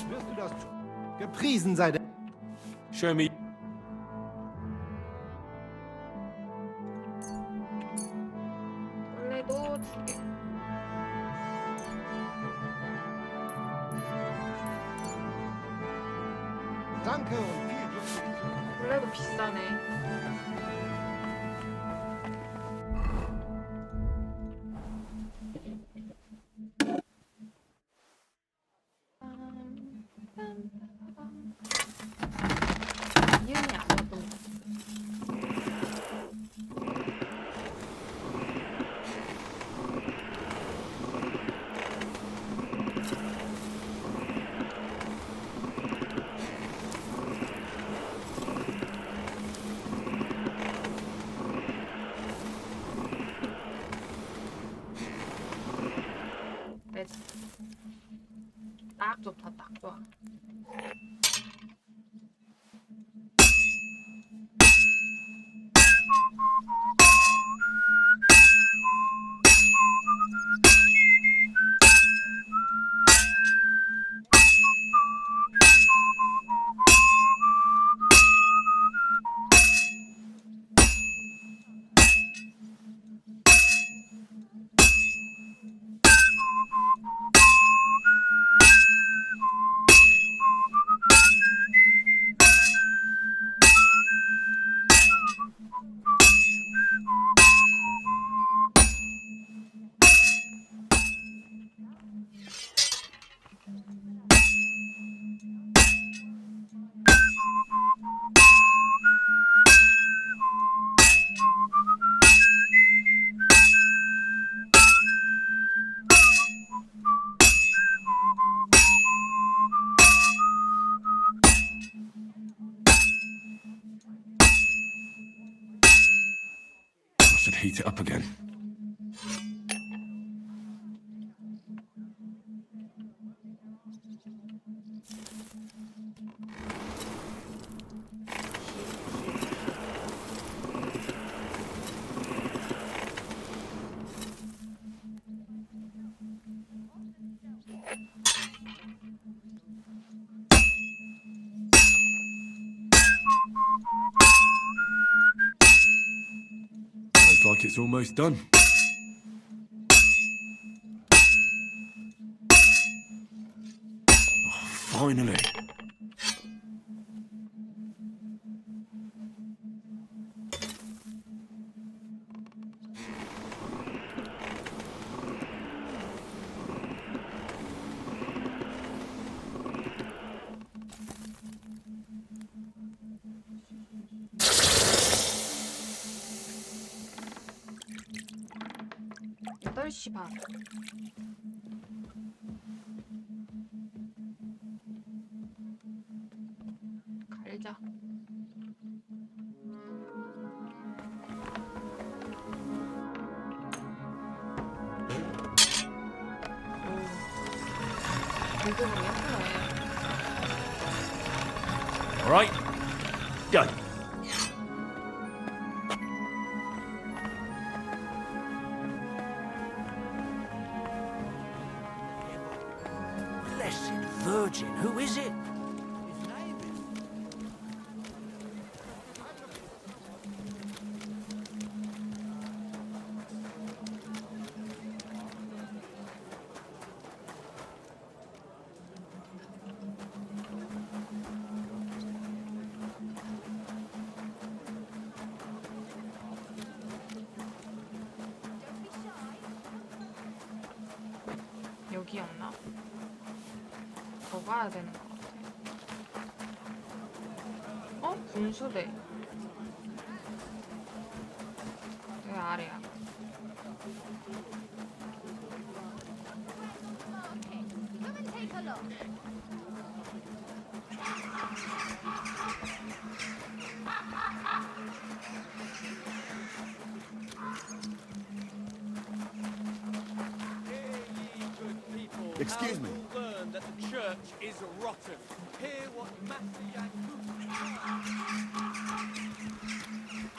Wirst du das tun? Gepriesen sei der... Show me. 톨레도 2개. Danke und viel Glück. 톨레도 비싸네. 이은이 안 왔던 것 같은데. 딱 좋다, 딱 좋아. I should heat it up again. Looks like it's almost done. Oh, finally. 시 반. 살자. 골드는 예쁘네. All right, go. Blessed Virgin, who is it? 여기였나? 더 가야 되는 것 같아. 어? 분수대. 여기 아래야. Come and take a look. Excuse me. Learn that the church is rotten. Hear what Matthew and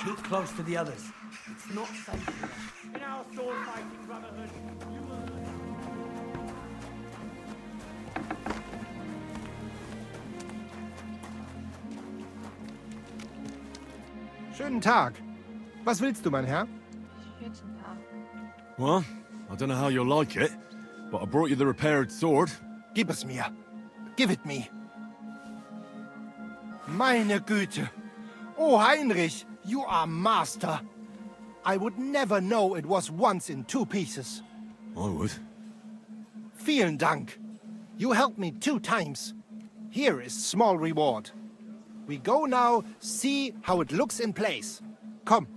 keep close to the others. It's not safe here. In our sword fighting brotherhood, you will Schönen Tag. Was willst du, mein Herr? Schönen Tag. Well, I don't know how you'll like it, but I brought you the repaired sword. Gib es mir. Give it me. Meine Güte. Oh, Heinrich, you are master. I would never know it was once in 2 pieces. I would. Vielen Dank. You helped me 2 times. Here is small reward. We go now, see how it looks in place. Komm.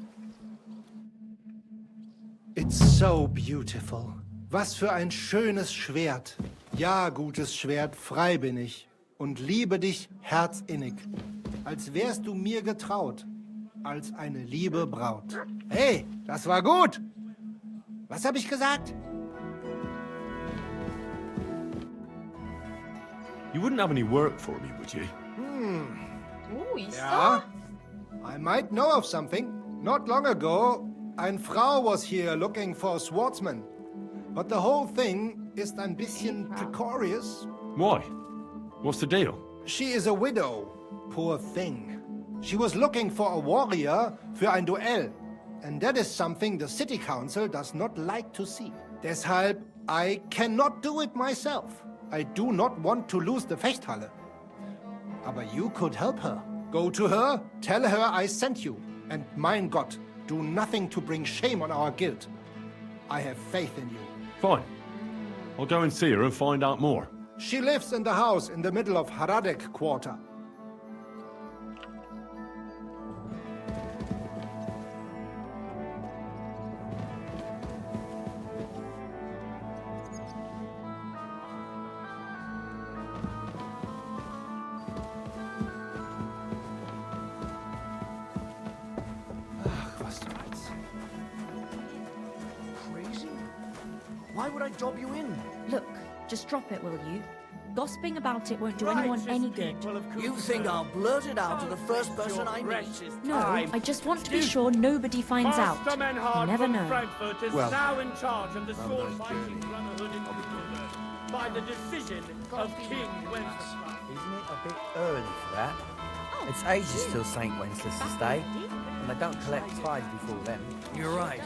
It's so beautiful. Was für ein schönes Schwert. Ja, gutes Schwert, frei bin ich. Und liebe dich herzinnig. Als wärst du mir getraut. Als eine liebe Braut. Hey, das war gut. Was habe ich gesagt? You wouldn't have any work for me, would you? 오, 있어? Yeah, I might know of something. Not long ago, ein Frau was here looking for a swordsman. But the whole thing is ein bisschen precarious. Why? What's the deal? She is a widow. Poor thing. She was looking for a warrior für ein Duell. And that is something the city council does not like to see. Deshalb, I cannot do it myself. I do not want to lose the Fechthalle. Aber you could help her. Go to her, tell her I sent you. And mein Gott, do nothing to bring shame on our guild. I have faith in you. Fine. I'll go and see her and find out more. She lives in the house in the middle of Haradek quarter. Ach, was soll's. crazy? Why would I job you in? Look, just drop it, will you? Gossiping about it won't do anyone any good. You think I'll blurt it out to the first person I meet? No, I just want to be sure nobody finds out. You never know. Frankfurt is Well, now in charge of the have a sword nice fighting journey. brotherhood in Newfoundland by the decision of King Wenceslas. Isn't it a bit early for that? It's ages till St. Wenceslas Day, and they don't collect tithes before then. You're right.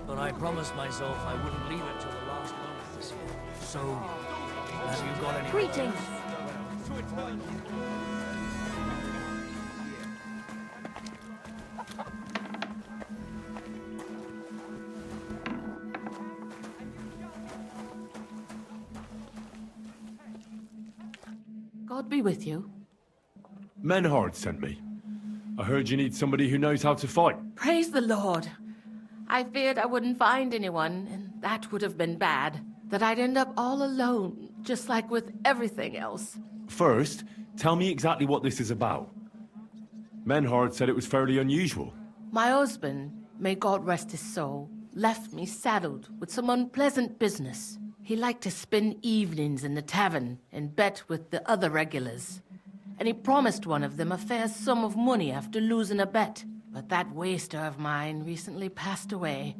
But I promised myself I wouldn't leave it till the last moment this year. So, have you got any... Greetings. God be with you. Menhard sent me. I heard you need somebody who knows how to fight. Praise the Lord. I feared I wouldn't find anyone, and that would have been bad. that I'd end up all alone, just like with everything else. First, tell me exactly what this is about. Menhard said it was fairly unusual. My husband, may God rest his soul, left me saddled with some unpleasant business. He liked to spend evenings in the tavern and bet with the other regulars. And he promised one of them a fair sum of money after losing a bet. But that waster of mine recently passed away,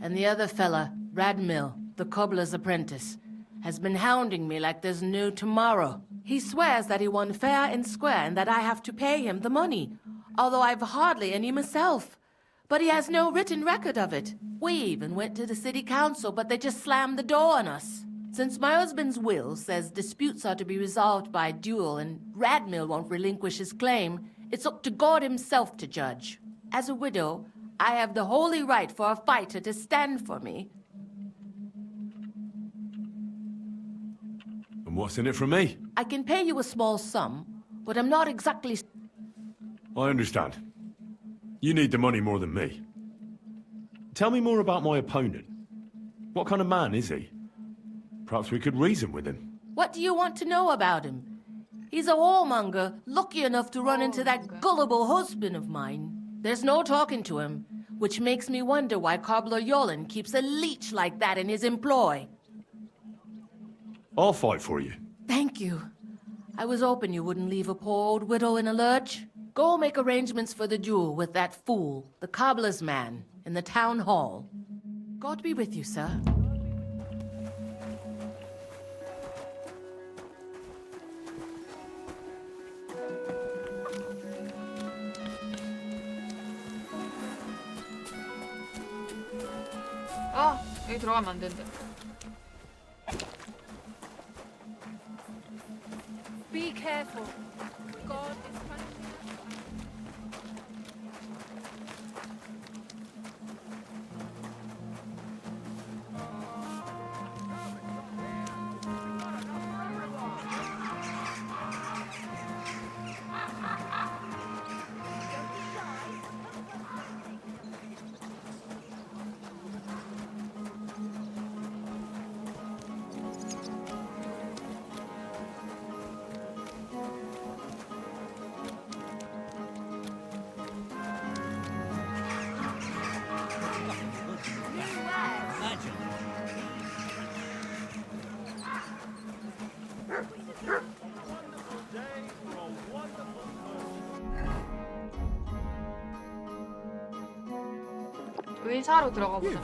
and the other fella, Radmill, the cobbler's apprentice, has been hounding me like there's no tomorrow. He swears that he won fair and square and that I have to pay him the money, although I've hardly any myself. But he has no written record of it. We even went to the city council, but they just slammed the door on us. Since my husband's will says disputes are to be resolved by duel and Radmill won't relinquish his claim, it's up to God himself to judge. As a widow, I have the holy right for a fighter to stand for me. And what's in it for me? I can pay you a small sum, but I'm not exactly... I understand. You need the money more than me. Tell me more about my opponent. What kind of man is he? Perhaps we could reason with him. What do you want to know about him? He's a whoremonger, lucky enough to run into that gullible husband of mine. There's no talking to him, which makes me wonder why Cobbler Yolen keeps a leech like that in his employ. I'll fight for you. Thank you. I was hoping you wouldn't leave a poor old widow in a lurch. Go make arrangements for the duel with that fool, the cobbler's man, in the town hall. God be with you, sir. 여기 들어가면 안 된대. Be careful. God is punishing. 의사로 들어가 보자.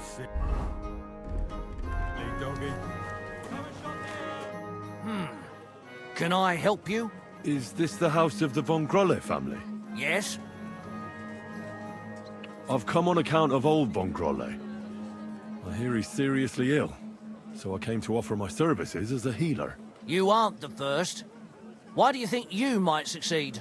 Can I help you? Is this the house of the Von Grolle family? Yes? I've come on account of old Von Grolle. I hear he's seriously ill, so I came to offer my services as a healer. You aren't the first. Why do you think you might succeed?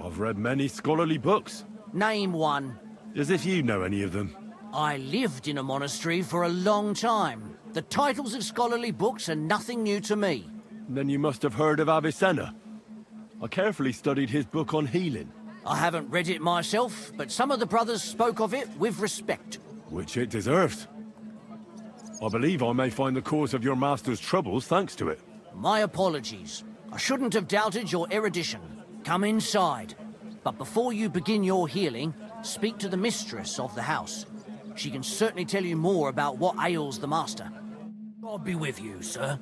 I've read many scholarly books. Name one. As if you know any of them. I lived in a monastery for a long time. The titles of scholarly books are nothing new to me. Then you must have heard of Avicenna. I carefully studied his book on healing. I haven't read it myself, but some of the brothers spoke of it with respect. Which it deserves. I believe I may find the cause of your master's troubles thanks to it. My apologies. I shouldn't have doubted your erudition. Come inside. But before you begin your healing, speak to the mistress of the house. She can certainly tell you more about what ails the master. God be with you, sir.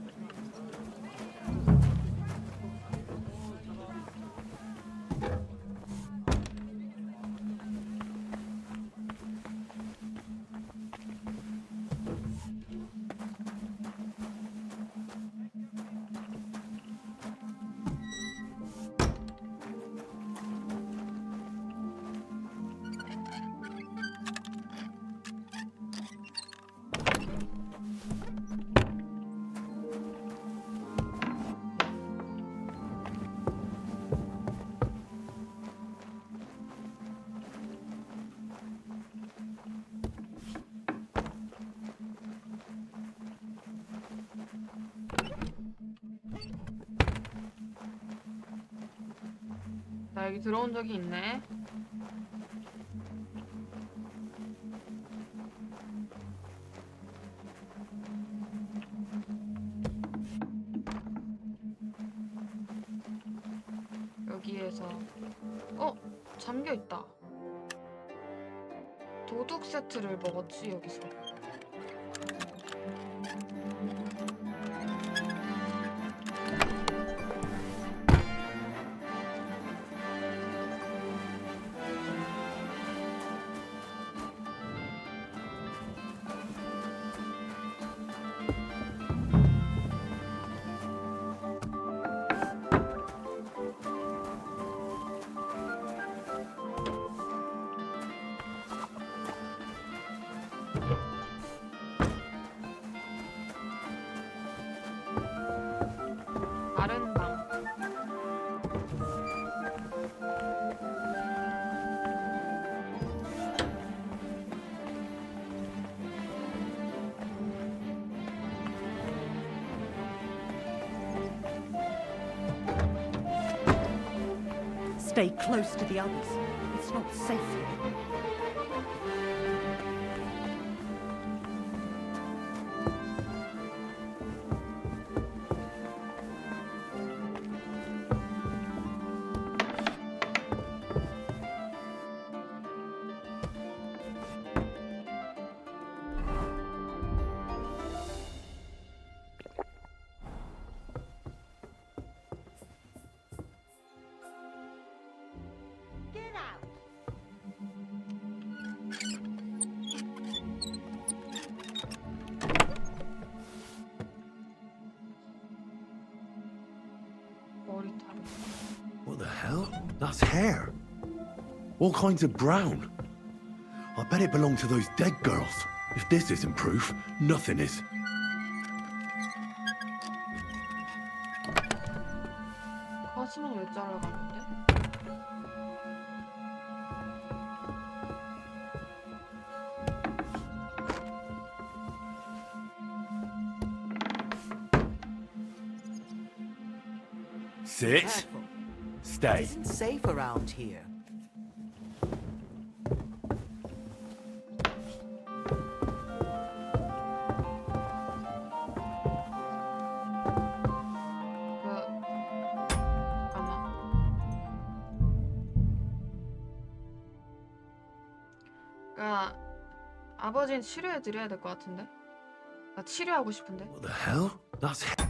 나 여기 들어온 적이 있네. 여기서 잠겨 있다. 도둑 세트를 먹었지 여기서. 다른 방. Stay close to the others. It's not safe here. 머리털. What the hell? That's hair. All kinds of brown. I bet it belonged to those dead girls. If this isn't proof, nothing is. 가슴은 왜 잘라갔는데? Sit. Careful. Stay. It isn't safe around here. 잠깐만. 아버지는 치료해 드려야 될 것 같은데? 나 치료하고 싶은데? What the hell? That's hair.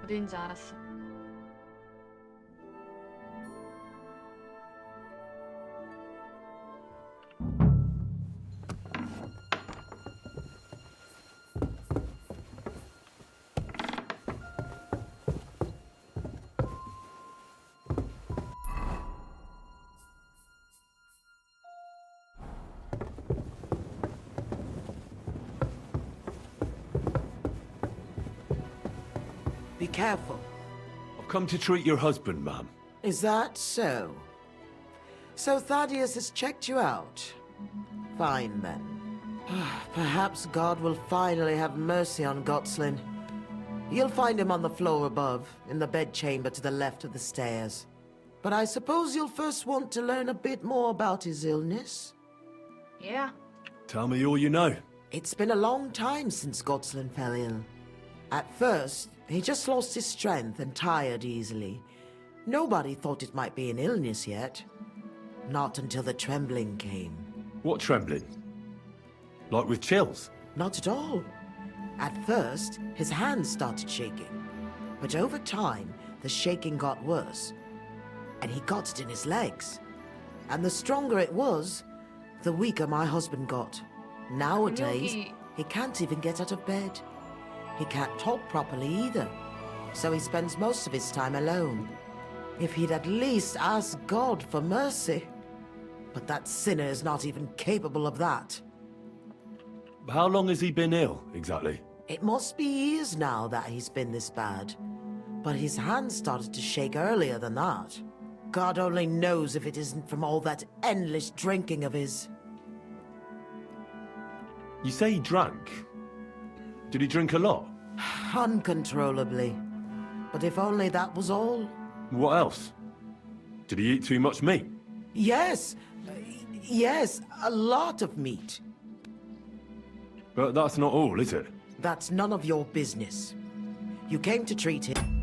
어디인지 알았어. Be careful. I've come to treat your husband, ma'am. Is that so? So Thaddeus has checked you out? Fine then. Perhaps God will finally have mercy on Gotslin. You'll find him on the floor above, in the bedchamber to the left of the stairs. But I suppose you'll first want to learn a bit more about his illness? Yeah. Tell me all you know. It's been a long time since Gotslin fell ill. At first, he just lost his strength and tired easily. Nobody thought it might be an illness yet. Not until the trembling came. What trembling? Like with chills? Not at all. At first, his hands started shaking. But over time, the shaking got worse. And he got it in his legs. And the stronger it was, the weaker my husband got. Nowadays, he can't even get out of bed. He can't talk properly either. So he spends most of his time alone. If he'd at least ask God for mercy. But that sinner is not even capable of that. How long has he been ill, exactly? It must be years now that he's been this bad. But his hands started to shake earlier than that. God only knows if it isn't from all that endless drinking of his. You say he drank? Did he drink a lot? Uncontrollably. But if only that was all. What else? Did he eat too much meat? Yes. Yes, a lot of meat. But that's not all, is it? That's none of your business. You came to treat him.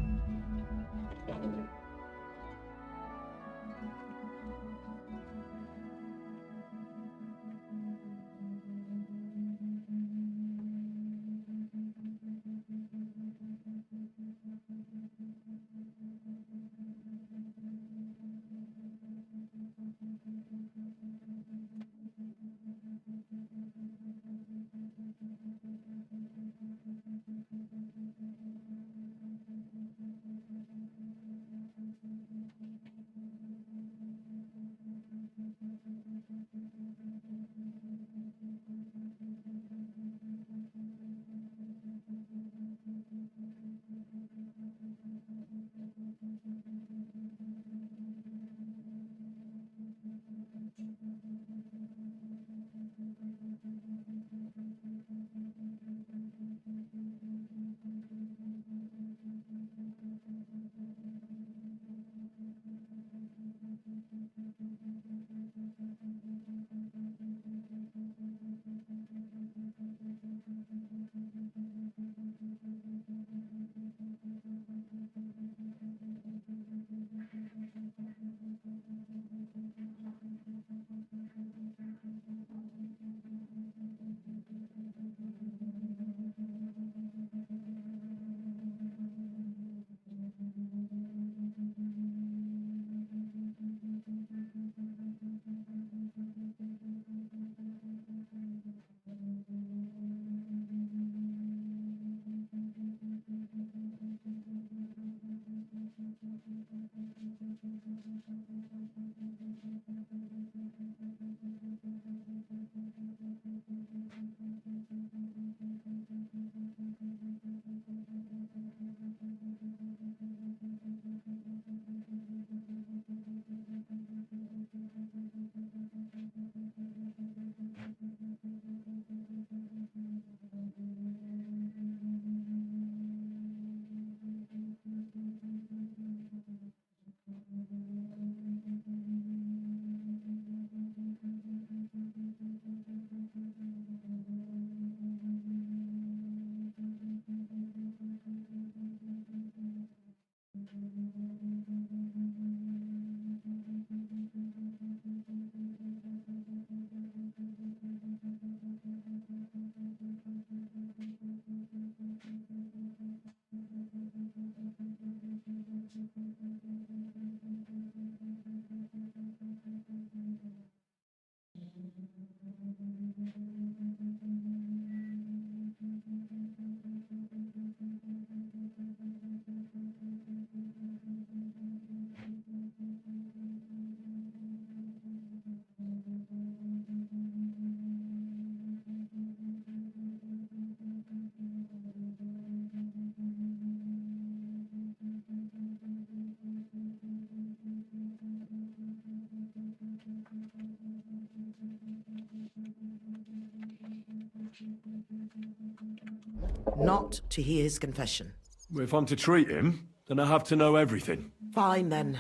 Not to hear his confession. If I'm to treat him, then I have to know everything. Fine then.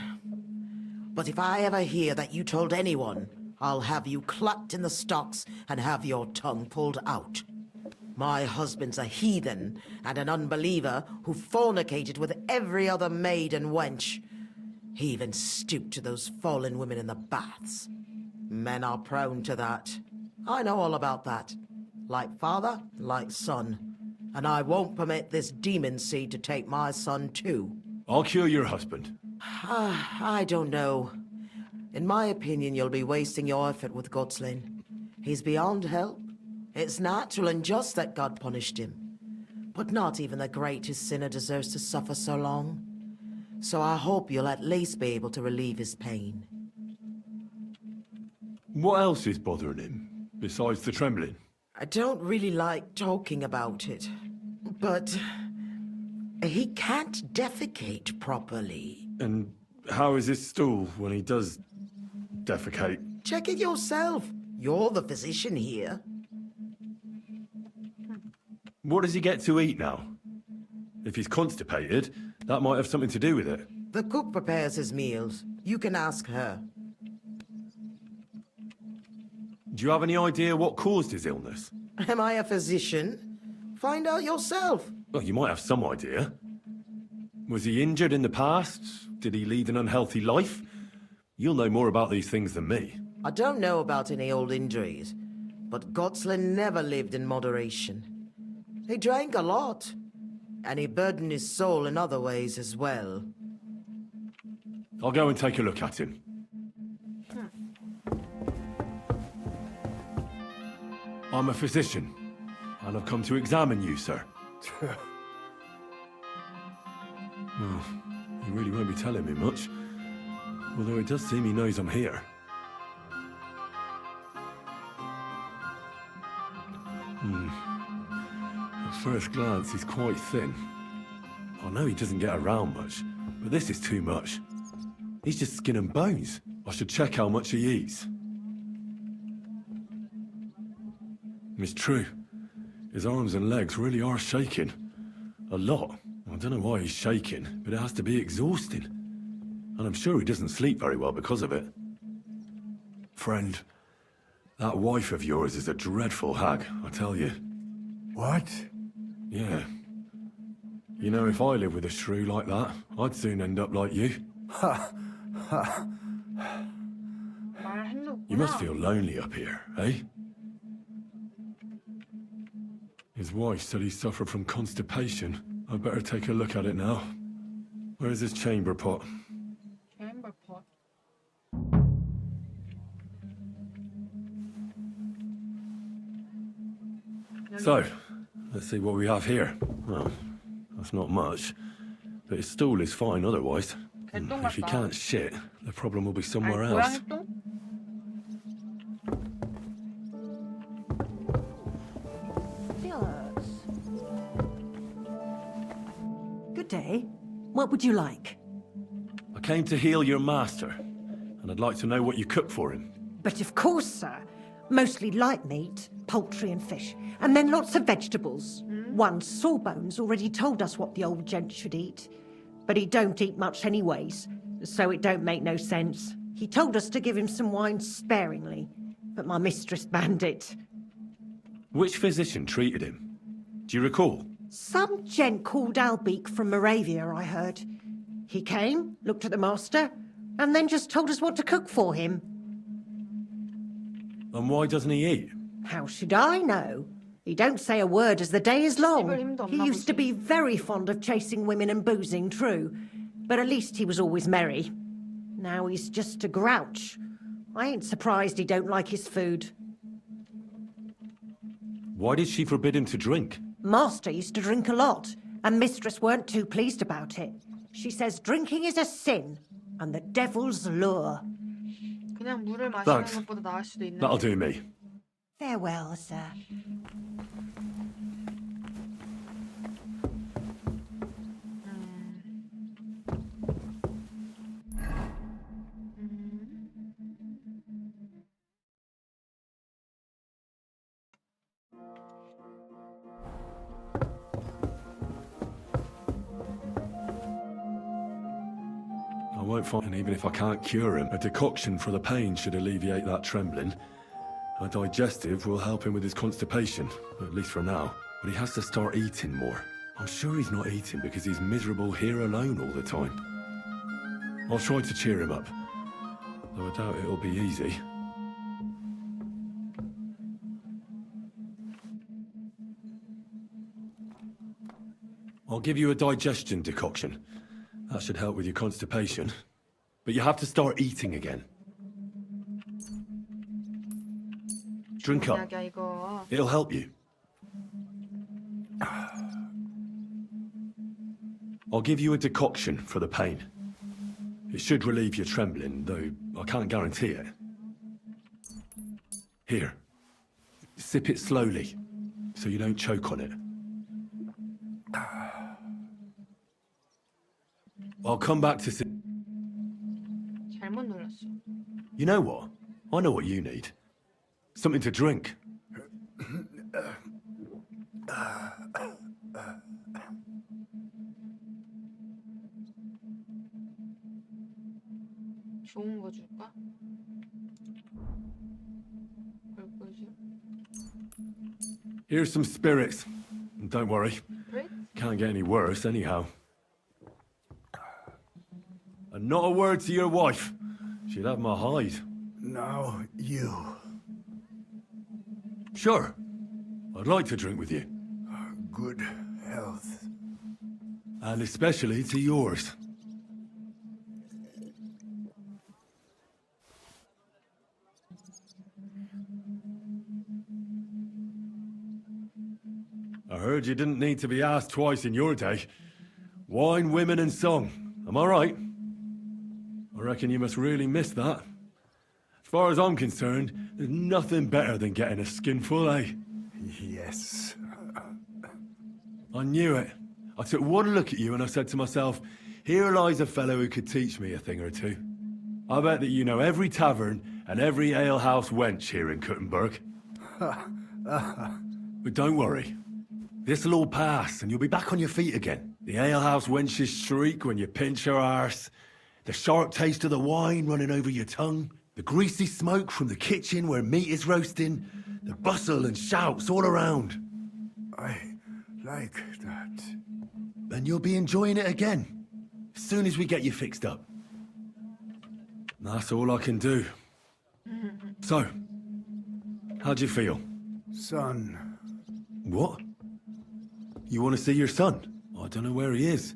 But if I ever hear that you told anyone, I'll have you clapped in the stocks and have your tongue pulled out. My husband's a heathen and an unbeliever who fornicated with every other maid and wench. He even stooped to those fallen women in the baths. Men are prone to that. I know all about that. Like father, like son. And I won't permit this demon seed to take my son too. I'll cure your husband. I don't know. In my opinion, you'll be wasting your effort with Gotslin. He's beyond help. It's natural and just that God punished him. But not even the greatest sinner deserves to suffer so long. So I hope you'll at least be able to relieve his pain. What else is bothering him, besides the trembling? I don't really like talking about it, but he can't defecate properly. And how is his stool when he does defecate? Check it yourself. You're the physician here. What does he get to eat now? If he's constipated, that might have something to do with it. The cook prepares his meals. You can ask her. Do you have any idea what caused his illness? Am I a physician? Find out yourself. Well, you might have some idea. Was he injured in the past? Did he lead an unhealthy life? You'll know more about these things than me. I don't know about any old injuries, but Gottsland never lived in moderation. He drank a lot, and he burdened his soul in other ways as well. I'll go and take a look at him. I'm a physician, and I've come to examine you, sir. Well, he really won't be telling me much, although it does seem he knows I'm here. At first glance, he's quite thin. I know he doesn't get around much, but this is too much. He's just skin and bones. I should check how much he eats. It's true. His arms and legs really are shaking. A lot. I don't know why he's shaking, but it has to be exhausting. And I'm sure he doesn't sleep very well because of it. Friend, that wife of yours is a dreadful hag, I tell you. What? Yeah. You know, if I lived with a shrew like that, I'd soon end up like you. You must feel lonely up here, eh? His wife said he suffered from constipation. I'd better take a look at it now. Where's his chamber pot? Chamber pot. So, let's see what we have here. Well, that's not much. But his stool is fine otherwise. If he can't shit, the problem will be somewhere else. Good day. What would you like? I came to heal your master, and I'd like to know what you cook for him. But of course, sir. Mostly light meat, poultry and fish, and then lots of vegetables. One Sawbones already told us what the old gent should eat, but he don't eat much anyways, so it don't make no sense. He told us to give him some wine sparingly, but my mistress banned it. Which physician treated him? Do you recall? Some gent called Albeek from Moravia, I heard. He came, looked at the master, and then just told us what to cook for him. And why doesn't he eat? How should I know? He don't say a word as the day is long. He used to be very fond of chasing women and boozing, true, but at least he was always merry. Now he's just a grouch. I ain't surprised he don't like his food. Why did she forbid him to drink? Master used to drink a lot, and mistress weren't too pleased about it. She says drinking is a sin, and the devil's lure. 그냥 물을 마시는 Thanks. 것보다 나을 수도 있는데. That'll do me. Farewell, sir. I won't find, and even if I can't cure him, a decoction for the pain should alleviate that trembling. A digestive will help him with his constipation, at least for now. But he has to start eating more. I'm sure he's not eating because he's miserable here alone all the time. I'll try to cheer him up, though I doubt it'll be easy. I'll give you a digestion decoction. That should help with your constipation. But you have to start eating again. Drink up. 약이야, 이거. It'll help you. I'll give you a decoction for the pain. It should relieve your trembling, though I can't guarantee it. Here. Sip it slowly, so you don't choke on it. I'll come back to... 잘못 눌렀어. You know what? I know what you need. Something to drink. 좋은 거 줄까? 뭘 보여줘? Here's some spirits. And don't worry. Spirits? Can't get any worse anyhow. And not a word to your wife. She'd have my hide. Now, you. Sure. I'd like to drink with you. Good health. And especially to yours. I heard you didn't need to be asked twice in your day. Wine, women, and song. Am I right? I reckon you must really miss that. As far as I'm concerned, there's nothing better than getting a skinful, eh? Yes. I knew it. I took one look at you and I said to myself, here lies a fellow who could teach me a thing or two. I bet that you know every tavern and every alehouse wench here in Kuttenberg. But don't worry. This'll all pass and you'll be back on your feet again. The alehouse wenches shriek when you pinch her arse. The sharp taste of the wine running over your tongue. The greasy smoke from the kitchen where meat is roasting. The bustle and shouts all around. I like that. And you'll be enjoying it again. As soon as we get you fixed up. That's all I can do. So, how'd you feel? Son. What? You want to see your son? I don't know where he is.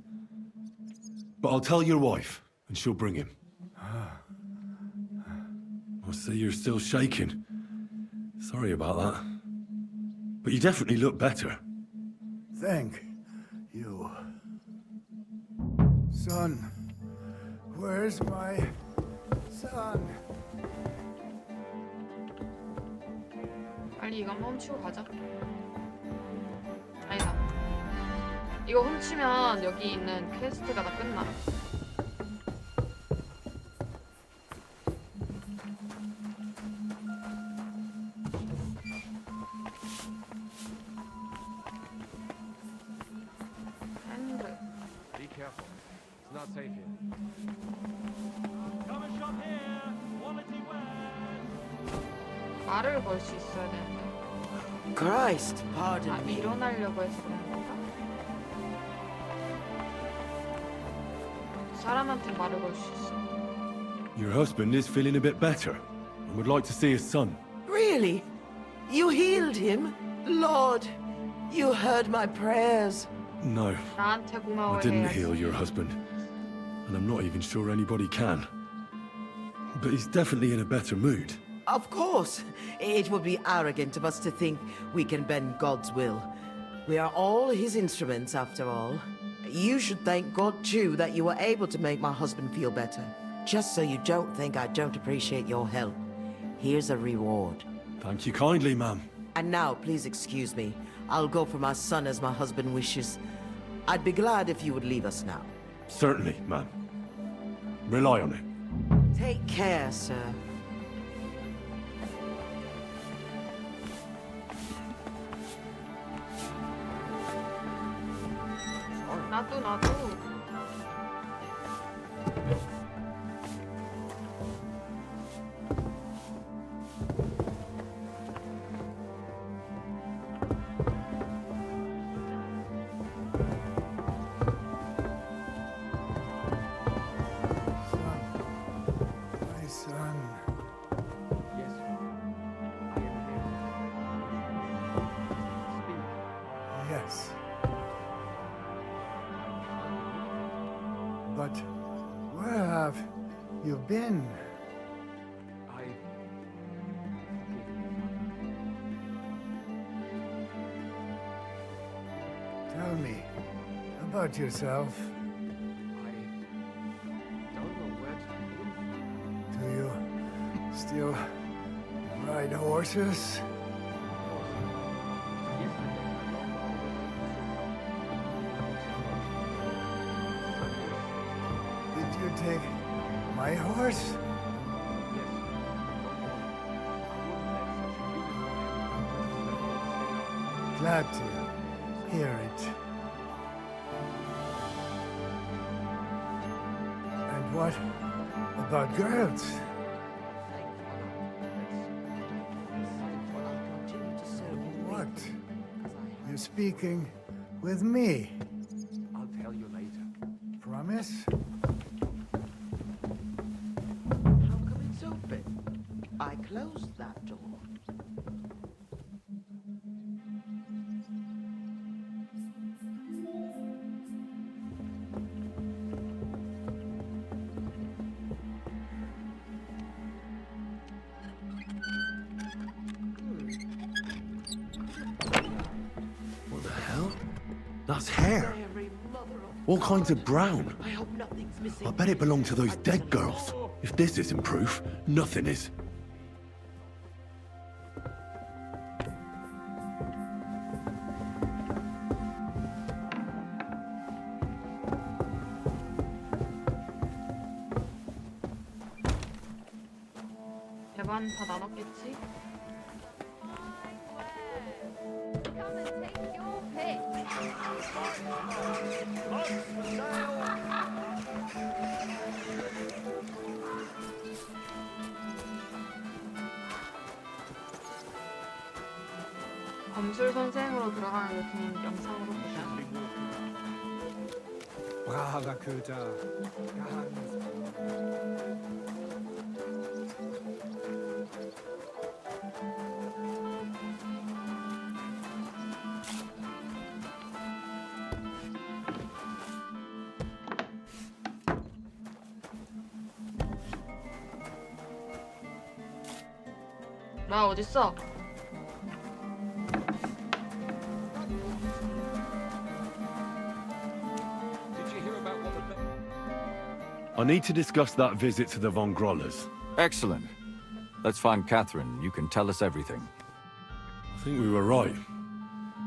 But I'll tell your wife, and she'll bring him. I see you're still shaking. Sorry about that. But you definitely look better. Thank you. Son. Where's my son? 빨리 이건 훔치고 가자. 아니다. 이거 훔치면 여기 있는 퀘스트가 다 끝나. 핸드. Be careful. It's not safe here. 말을 걸 수 있어야 되는데. Christ, pardon 아, me. 일어나려고 해서 그런 건가? 사람한테 말을 걸 수 있어. Your husband is feeling a bit better and would like to see his son. Really? You healed him? Lord, you heard my prayers. No, 나한테 I 고마워해야지. didn't heal your husband. And I'm not even sure anybody can. But he's definitely in a better mood. Of course. It would be arrogant of us to think we can bend God's will. We are all his instruments, after all. You should thank God, too, that you were able to make my husband feel better. Just so you don't think I don't appreciate your help. Here's a reward. Thank you kindly, ma'am. And now, please excuse me. I'll go for my son as my husband wishes. I'd be glad if you would leave us now. Certainly, ma'am. Rely on it. Take care, sir. 나도. My son. Yes. I am here. Speak. Yes. But where have you been? I... Tell me about yourself. I don't know where to begin. Do you still ride horses? Did you take my horse? Glad to hear it. And what about girls? What? You're speaking with me. I'll tell you later. Promise? That's hair. All kinds of brown. I bet it belonged to those dead girls. If this isn't proof, nothing is. 배반 다 나눴겠지? Come and take your pick. 검술 선생으로 들어가는 루틴 영상으로 보자. Braver Köter. Ganz. 나 어딨어? I need to discuss that visit to the Von Grollers. Excellent. Let's find Catherine. You can tell us everything. I think we were right.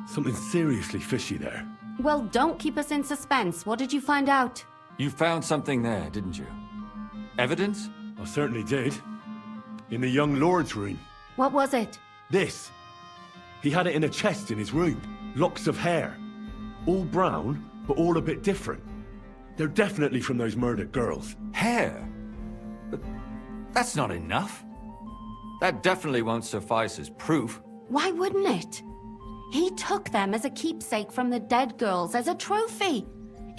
Something seriously fishy there. Well, don't keep us in suspense. What did you find out? You found something there, didn't you? Evidence? I certainly did. In the young lord's room. What was it? This. He had it in a chest in his room. Locks of hair. All brown, but all a bit different. They're definitely from those murdered girls. Hair? But that's not enough. That definitely won't suffice as proof. Why wouldn't it? He took them as a keepsake from the dead girls, as a trophy.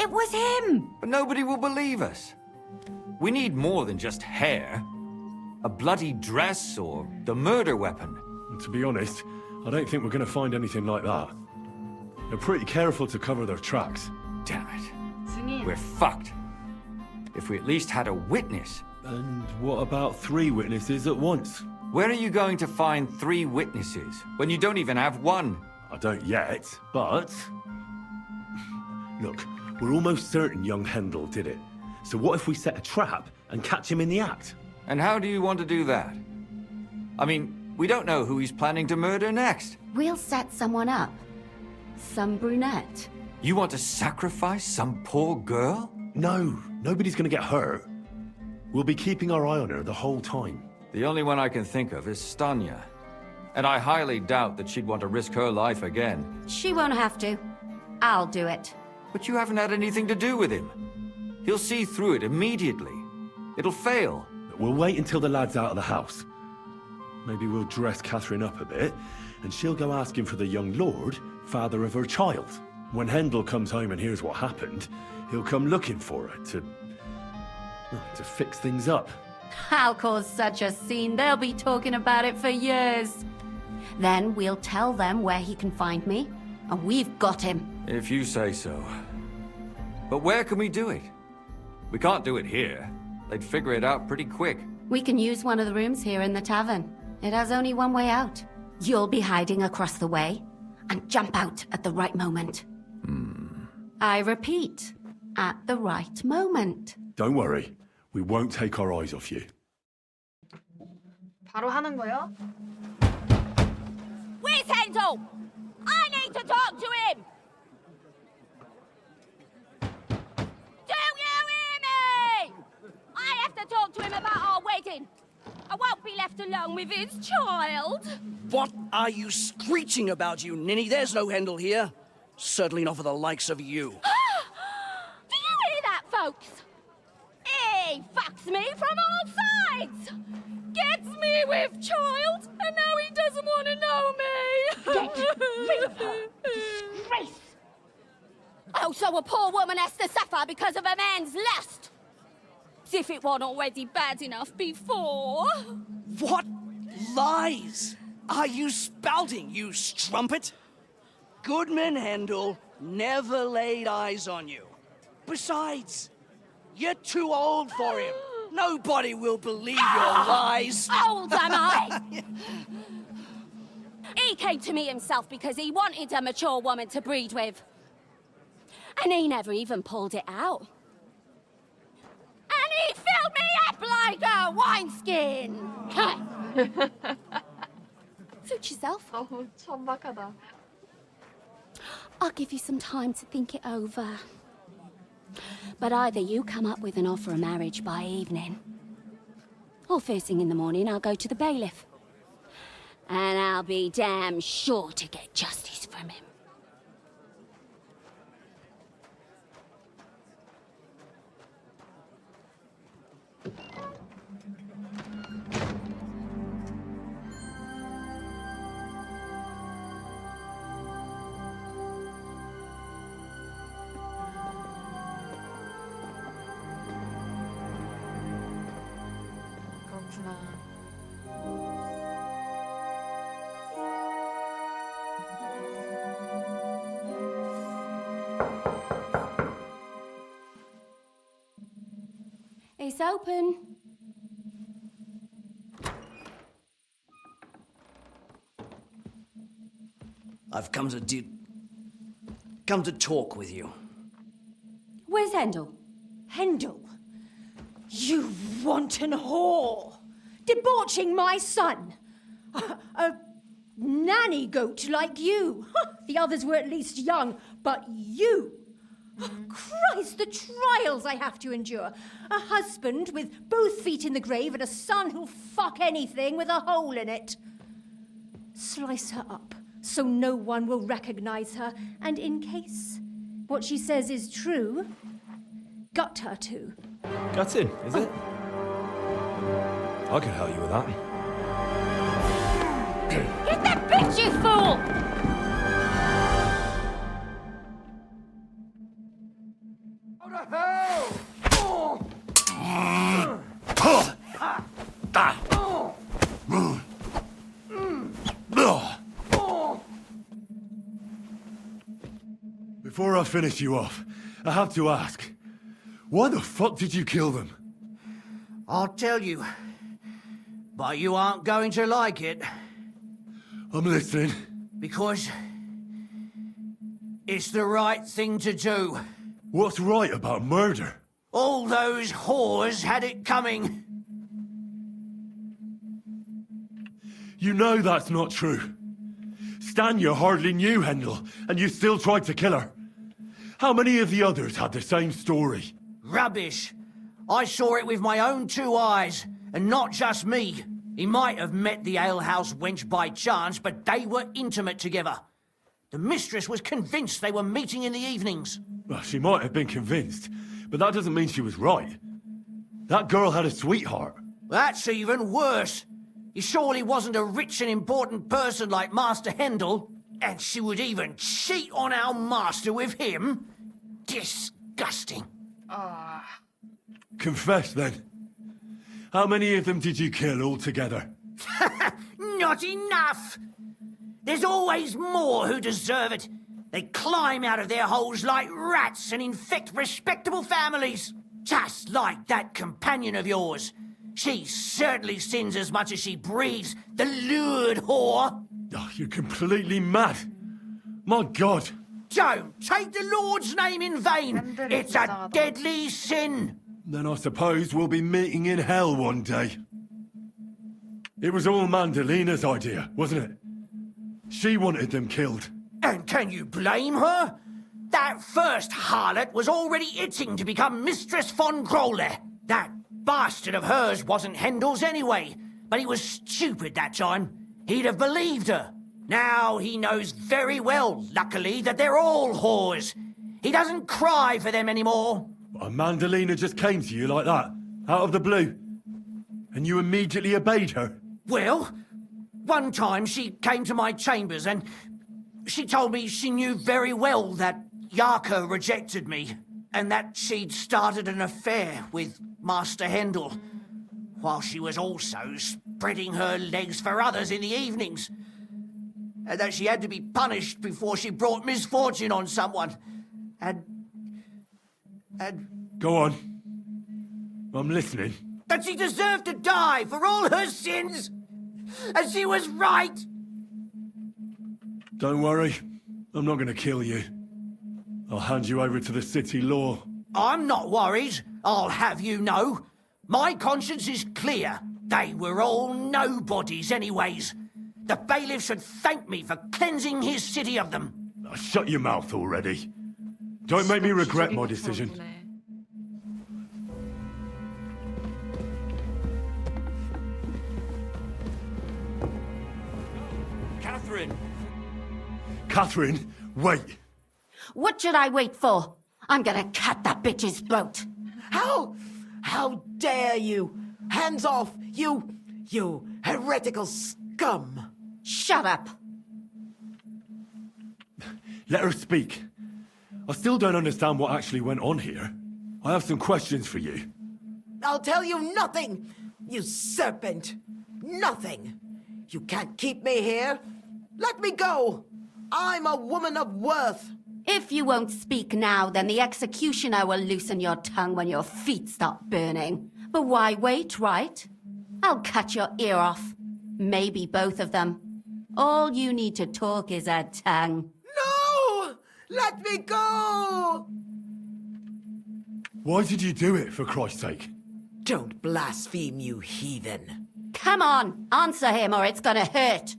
It was him! But nobody will believe us. We need more than just hair. A bloody dress or the murder weapon. And to be honest, I don't think we're going to find anything like that. They're pretty careful to cover their tracks. Damn it. 승인. We're fucked. If we at least had a witness. And what about 3 witnesses at once? Where are you going to find 3 witnesses when you don't even have one? I don't yet, but... Look, we're almost certain young Hendel did it. So what if we set a trap and catch him in the act? And how do you want to do that? I mean, we don't know who he's planning to murder next. We'll set someone up. Some brunette. You want to sacrifice some poor girl? No, nobody's gonna get hurt. We'll be keeping our eye on her the whole time. The only one I can think of is Stanya. And I highly doubt that she'd want to risk her life again. She won't have to. I'll do it. But you haven't had anything to do with him. He'll see through it immediately. It'll fail. We'll wait until the lad's out of the house. Maybe we'll dress Catherine up a bit, and she'll go asking for the young lord, father of her child. When Hendel comes home and hears what happened, he'll come looking for her to fix things up. I'll cause such a scene, they'll be talking about it for years. Then we'll tell them where he can find me, and we've got him. If you say so. But where can we do it? We can't do it here. They'd figure it out pretty quick. We can use one of the rooms here in the tavern. It has only one way out. You'll be hiding across the way, and jump out at the right moment. I repeat, at the right moment. Don't worry, we won't take our eyes off you. 바로 하는 거야? Where's Hendel? I need to talk to him! Do you hear me? I have to talk to him about our wedding. I won't be left alone with his child. What are you screeching about, you ninny? There's no Hendel here. Certainly not for the likes of you. Do you hear that, folks? He fucks me from all sides. Gets me with child, and now he doesn't want to know me. Get rid of her. Disgrace. Oh, so a poor woman has to suffer because of a man's lust. As if it wasn't already bad enough before. What lies are you spouting, you strumpet? Goodman Hendel never laid eyes on you. Besides, you're too old for him. Nobody will believe your lies. Old am I? He came to me himself because he wanted a mature woman to breed with. And he never even pulled it out. And he filled me up like a wineskin! Suit yourself. 너무 천박하다. I'll give you some time to think it over. But either you come up with an offer of marriage by evening, or first thing in the morning I'll go to the bailiff. And I'll be damn sure to get justice from him. 그렇구나. It's open. I've come to talk with you. Where's Handel? Hendel, you wanton whore! Debauching my son! A nanny goat like you! The others were at least young, but you! Oh, Christ, the trials I have to endure! A husband with both feet in the grave and a son who'll fuck anything with a hole in it. Slice her up so no one will recognize her, and in case what she says is true, gut her too. Gutting, is it? I can help you with that. Get that bitch, you fool! Before I finish you off, I have to ask, why the fuck did you kill them? I'll tell you, but you aren't going to like it. I'm listening. Because it's the right thing to do. What's right about murder? All those whores had it coming. You know that's not true. Stan you hardly knew, Hendel, and you still tried to kill her. How many of the others had the same story? Rubbish. I saw it with my own two eyes, and not just me. He might have met the alehouse wench by chance, but they were intimate together. The mistress was convinced they were meeting in the evenings. Well, she might have been convinced, but that doesn't mean she was right. That girl had a sweetheart. That's even worse. He surely wasn't a rich and important person like Master Hendel, and she would even cheat on our master with him? Disgusting. Confess, then. How many of them did you kill altogether? Not enough! There's always more who deserve it. They climb out of their holes like rats and infect respectable families. Just like that companion of yours. She certainly sins as much as she breathes, the lured whore. Oh, you're completely mad. My God. Don't take the Lord's name in vain. It's a deadly sin. Then I suppose we'll be meeting in hell one day. It was all Mandalina's idea, wasn't it? She wanted them killed. And can you blame her? That first harlot was already itching to become Mistress von Grolle. That bastard of hers wasn't Hendel's anyway, but he was stupid that time. He'd have believed her. Now he knows very well, luckily, that they're all whores. He doesn't cry for them anymore. And Mandalina just came to you like that, out of the blue. And you immediately obeyed her. Well, one time she came to my chambers and she told me she knew very well that Yarka rejected me and that she'd started an affair with Master Hendel, while she was also spreading her legs for others in the evenings. And that she had to be punished before she brought misfortune on someone. And... Go on. I'm listening. That she deserved to die for all her sins! And she was right! Don't worry. I'm not going to kill you. I'll hand you over to the city law. I'm not worried, I'll have you know. My conscience is clear. They were all nobodies anyways. The bailiff should thank me for cleansing his city of them. Shut your mouth already. Don't make me regret my decision. Catherine! Catherine, wait! What should I wait for? I'm gonna cut that bitch's throat. How dare you? Hands off, you heretical scum! Shut up! Let her speak. I still don't understand what actually went on here. I have some questions for you. I'll tell you nothing, you serpent! Nothing! You can't keep me here! Let me go! I'm a woman of worth! If you won't speak now, then the executioner will loosen your tongue when your feet start burning. But why wait, right? I'll cut your ear off. Maybe both of them. All you need to talk is a tongue. No! Let me go! Why did you do it, for Christ's sake? Don't blaspheme, you heathen. Come on, answer him or it's gonna hurt.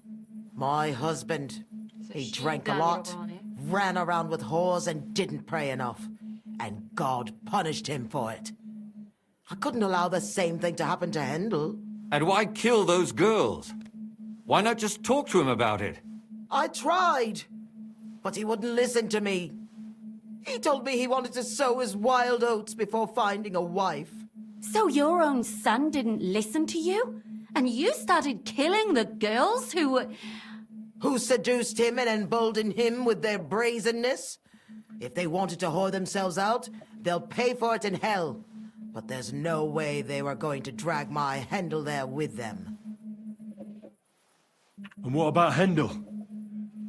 My husband, he drank a lot, ran around with whores and didn't pray enough. And God punished him for it. I couldn't allow the same thing to happen to Hendel. And why kill those girls? Why not just talk to him about it? I tried, but he wouldn't listen to me. He told me he wanted to sow his wild oats before finding a wife. So your own son didn't listen to you? And you started killing the girls who seduced him and emboldened him with their brazenness? If they wanted to whore themselves out, they'll pay for it in hell. But there's no way they were going to drag my Hendel there with them. And what about Hendel?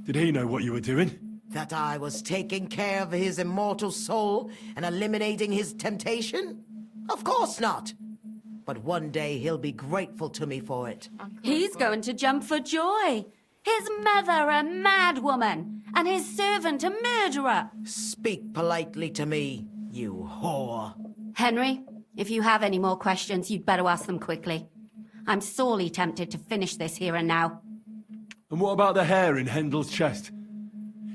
Did he know what you were doing? That I was taking care of his immortal soul and eliminating his temptation? Of course not. But one day he'll be grateful to me for it. He's going to jump for joy. His mother a mad woman, and his servant a murderer. Speak politely to me, you whore. Henry, if you have any more questions, you'd better ask them quickly. I'm sorely tempted to finish this here and now. And what about the hair in Hendel's chest?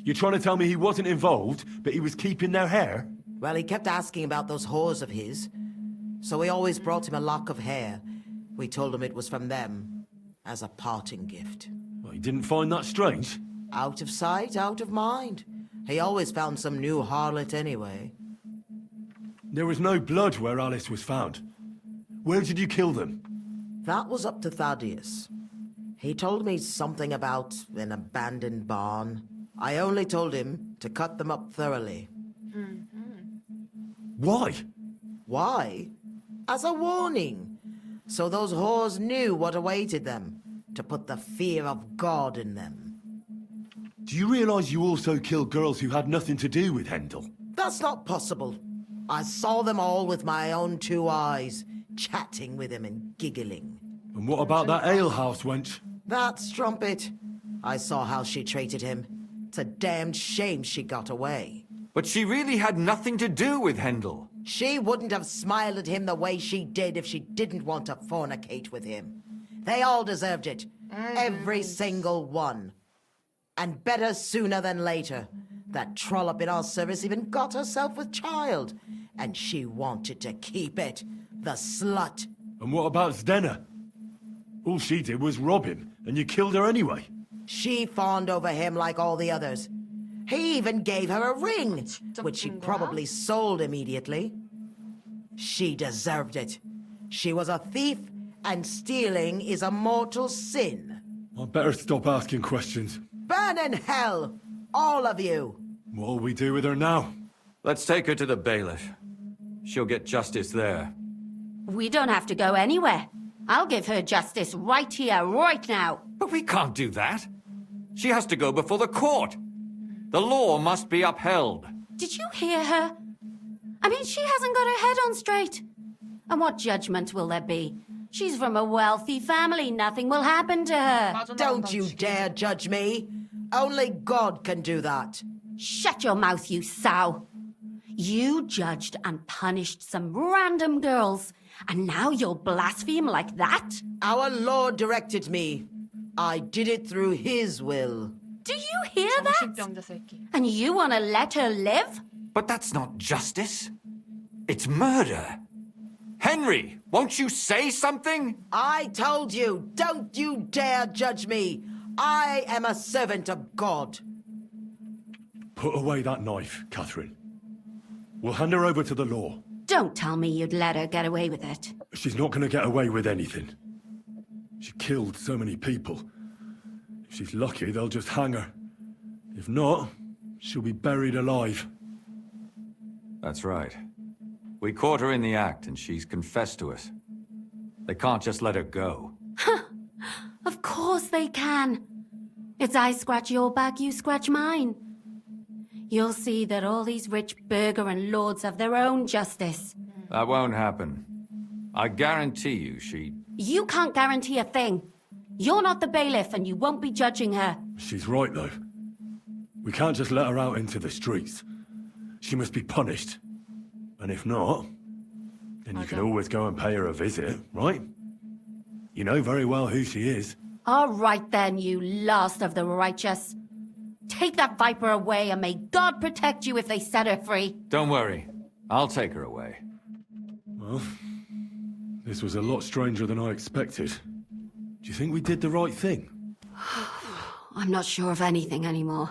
You're trying to tell me he wasn't involved, but he was keeping their hair? Well, he kept asking about those whores of his. So we always brought him a lock of hair. We told him it was from them, as a parting gift. Well, he didn't find that strange? Out of sight, out of mind. He always found some new harlot anyway. There was no blood where Alice was found. Where did you kill them? That was up to Thaddeus. He told me something about an abandoned barn. I only told him to cut them up thoroughly. Why? Why? As a warning. So those whores knew what awaited them. To put the fear of God in them. Do you realize you also killed girls who had nothing to do with Hendel? That's not possible. I saw them all with my own 2 eyes, chatting with him and giggling. And what about that alehouse wench? That strumpet. I saw how she treated him. It's a damned shame she got away. But she really had nothing to do with Hendel. She wouldn't have smiled at him the way she did if she didn't want to fornicate with him. They all deserved it. Every single one. And better sooner than later. That trollop in our service even got herself with child. And she wanted to keep it. The slut. And what about Zdenna? All she did was rob him, and you killed her anyway. She fawned over him like all the others. He even gave her a ring, which she probably sold immediately. She deserved it. She was a thief, and stealing is a mortal sin. I'd better stop asking questions. Burn in hell, all of you. What'll we do with her now? Let's take her to the bailiff. She'll get justice there. We don't have to go anywhere. I'll give her justice right here, right now. But we can't do that. She has to go before the court. The law must be upheld. Did you hear her? I mean, she hasn't got her head on straight. And what judgment will there be? She's from a wealthy family. Nothing will happen to her. Don't you dare judge me. Only God can do that. Shut your mouth, you sow. You judged and punished some random girls, and now you'll blaspheme like that? Our Lord directed me. I did it through His will. Do you hear that? 정신병자 새끼. And you want to let her live? But that's not justice. It's murder. Henry, won't you say something? I told you, don't you dare judge me. I am a servant of God. Put away that knife, Catherine. We'll hand her over to the law. Don't tell me you'd let her get away with it. She's not going to get away with anything. She killed so many people. If she's lucky, they'll just hang her. If not, she'll be buried alive. That's right. We caught her in the act, and she's confessed to us. They can't just let her go. Of course they can. It's I scratch your back, you scratch mine. You'll see that all these rich burgher and lords have their own justice. That won't happen. I guarantee you she... You can't guarantee a thing. You're not the bailiff and you won't be judging her. She's right, though. We can't just let her out into the streets. She must be punished. And if not, then you can always go and pay her a visit, right? You know very well who she is. All right then, you last of the righteous. Take that viper away and may God protect you if they set her free. Don't worry. I'll take her away. Well, this was a lot stranger than I expected. Do you think we did the right thing? I'm not sure of anything anymore.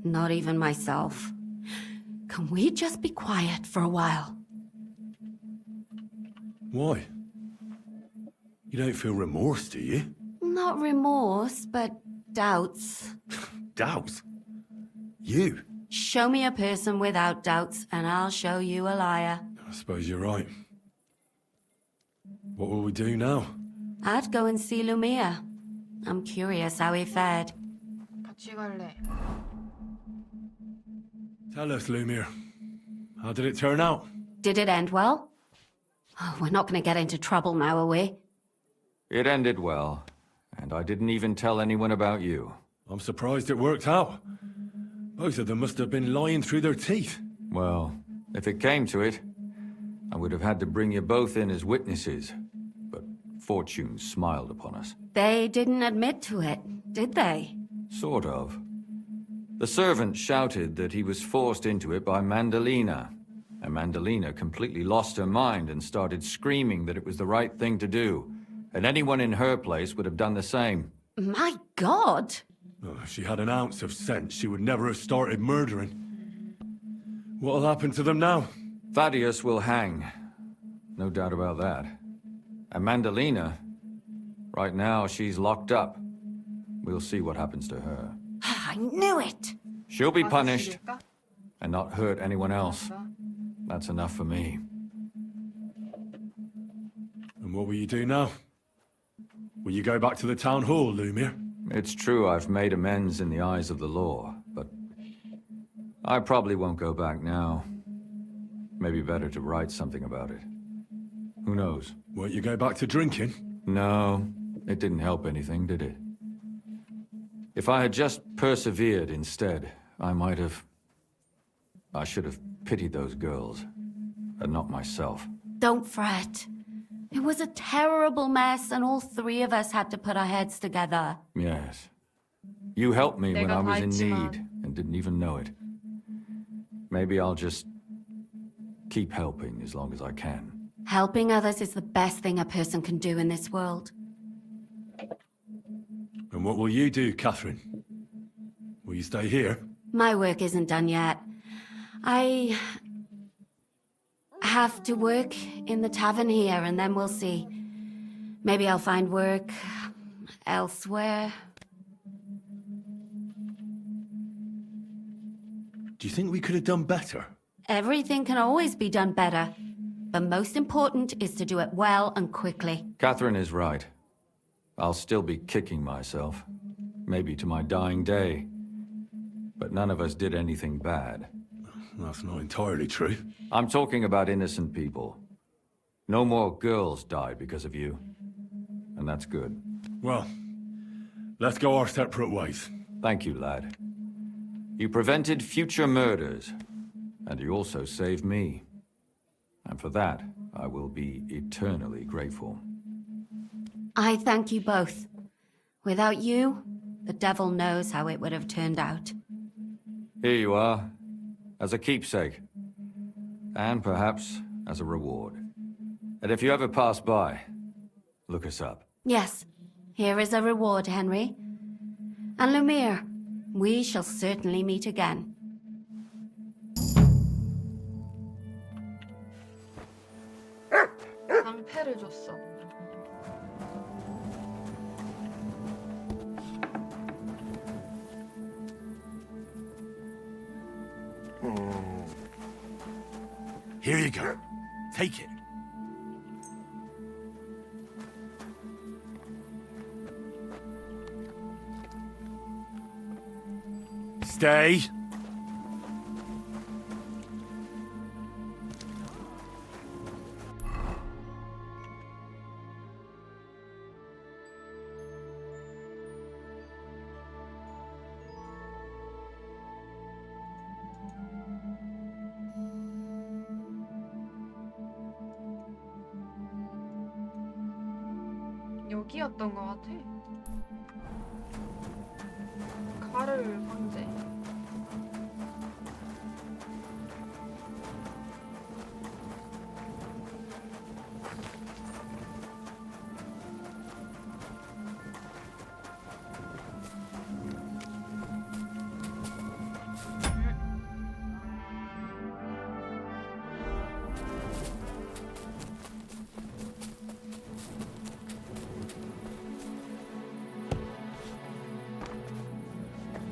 Not even myself. Can we just be quiet for a while? Why? You don't feel remorse, do you? Not remorse, but doubts. Doubts? You? Show me a person without doubts, and I'll show you a liar. I suppose you're right. What will we do now? I'd go and see Lumia. I'm curious how he fared. 같이 갈래. Tell us, Lumir. How did it turn out? Did it end well? Oh, we're not going to get into trouble now, are we? It ended well, and I didn't even tell anyone about you. I'm surprised it worked out. Both of them must have been lying through their teeth. Well, if it came to it, I would have had to bring you both in as witnesses. But fortune smiled upon us. They didn't admit to it, did they? Sort of. The servant shouted that he was forced into it by Mandalina. And Mandalina completely lost her mind and started screaming that it was the right thing to do. And anyone in her place would have done the same. My God! Oh, if she had an ounce of sense, she would never have started murdering. What'll happen to them now? Thaddeus will hang. No doubt about that. And Mandalina, right now she's locked up. We'll see what happens to her. I knew it! She'll be punished and not hurt anyone else. That's enough for me. And what will you do now? Will you go back to the town hall, Lumir? It's true I've made amends in the eyes of the law, but I probably won't go back now. Maybe better to write something about it. Who knows? Won't you go back to drinking? No, it didn't help anything, did it? If I had just persevered instead, I should have pitied those girls, and not myself. Don't fret. It was a terrible mess, and all three of us had to put our heads together. Yes. You helped me when I was in 했지만. need, and didn't even know it. Maybe I'll just keep helping as long as I can. Helping others is the best thing a person can do in this world. And what will you do, Catherine? Will you stay here? My work isn't done yet. I have to work in the tavern here, and then we'll see. Maybe I'll find work elsewhere. Do you think we could have done better? Everything can always be done better. The most important is to do it well and quickly. Catherine is right. I'll still be kicking myself. Maybe to my dying day. But none of us did anything bad. That's not entirely true. I'm talking about innocent people. No more girls died because of you. And that's good. Well, let's go our separate ways. Thank you, lad. You prevented future murders, and you also saved me. And for that, I will be eternally grateful. I thank you both. Without you, the devil knows how it would have turned out. Here you are, as a keepsake. And perhaps as a reward. And if you ever pass by, look us up. Yes, here is a reward, Henry. And Lumiere, we shall certainly meet again. 방패를 줬어. Here you go. Take it. Stay. 여기였던 것 같아. 카를 황제.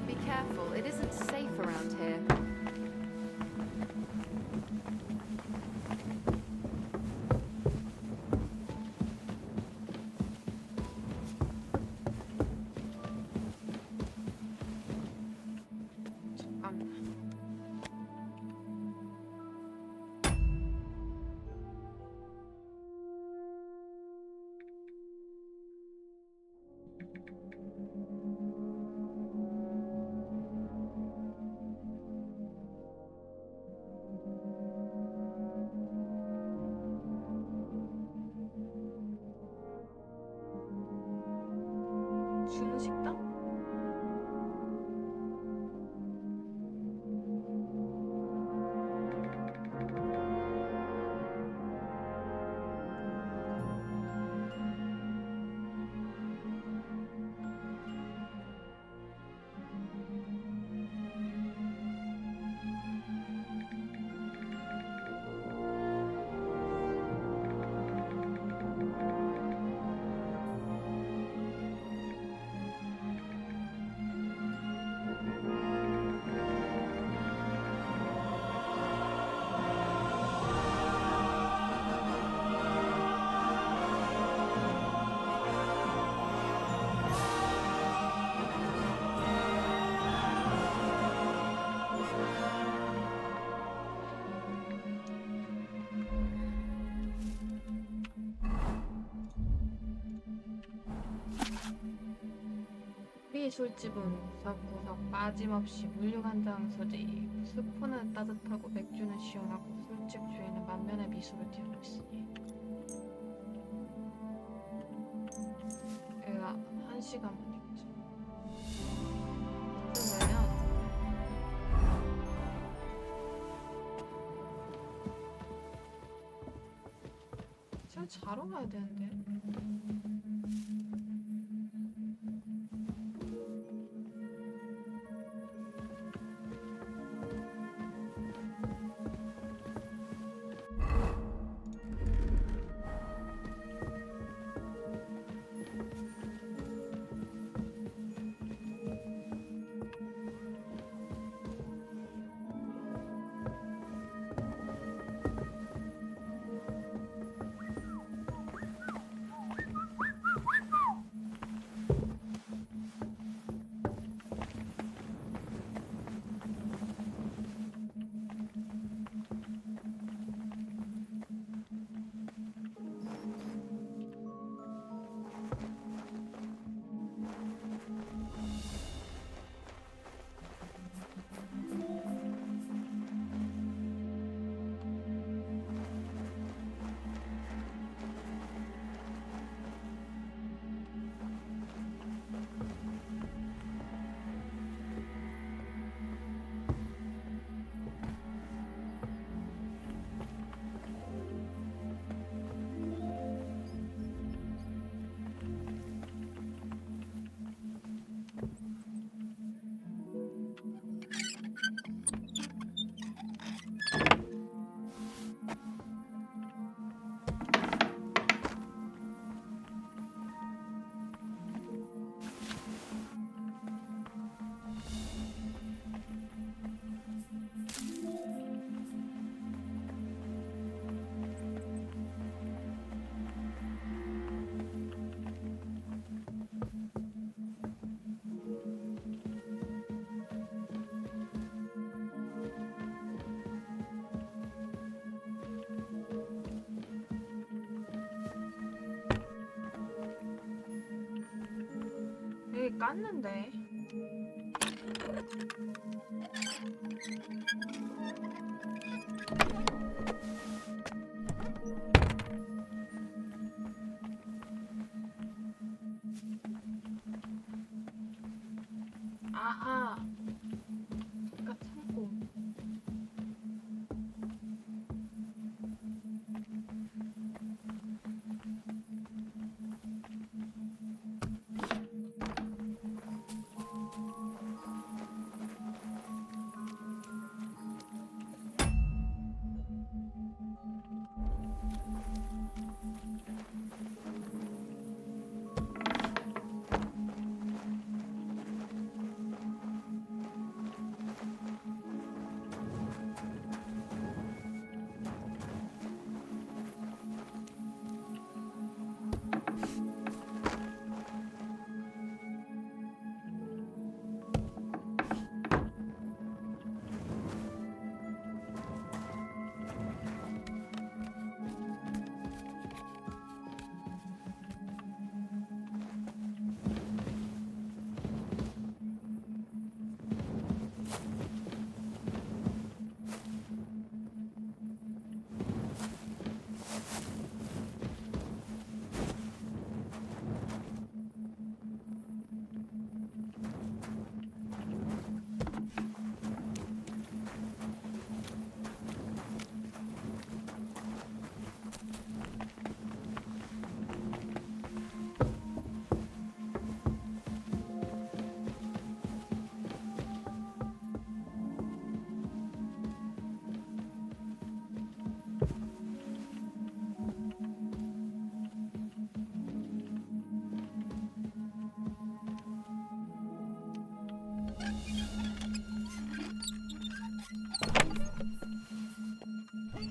Be careful, it isn't safe around here. 잠깐만. 주무 식당? 이 술집은 구석구석 빠짐없이 물류간 장소지. 스프는 따뜻하고 맥주는 시원하고 술집 주인은 만면의 미소를 띠고 있으니 얘가 1시간만이겠지. 그러면 진짜 자러 가야 되는데. 깠는데. 아하. 아까 참고.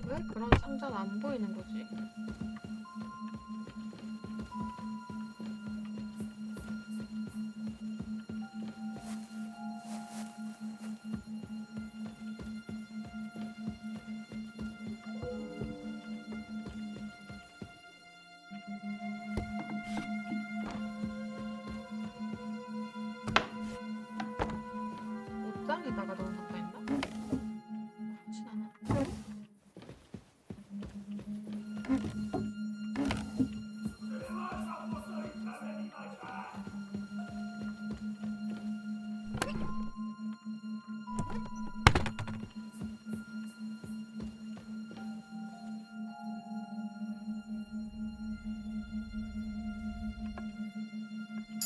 왜 그런 상자는 안 보이는 거지? 옷장에다가 넣어놨다 했나? 그렇진 않아.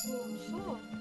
없어.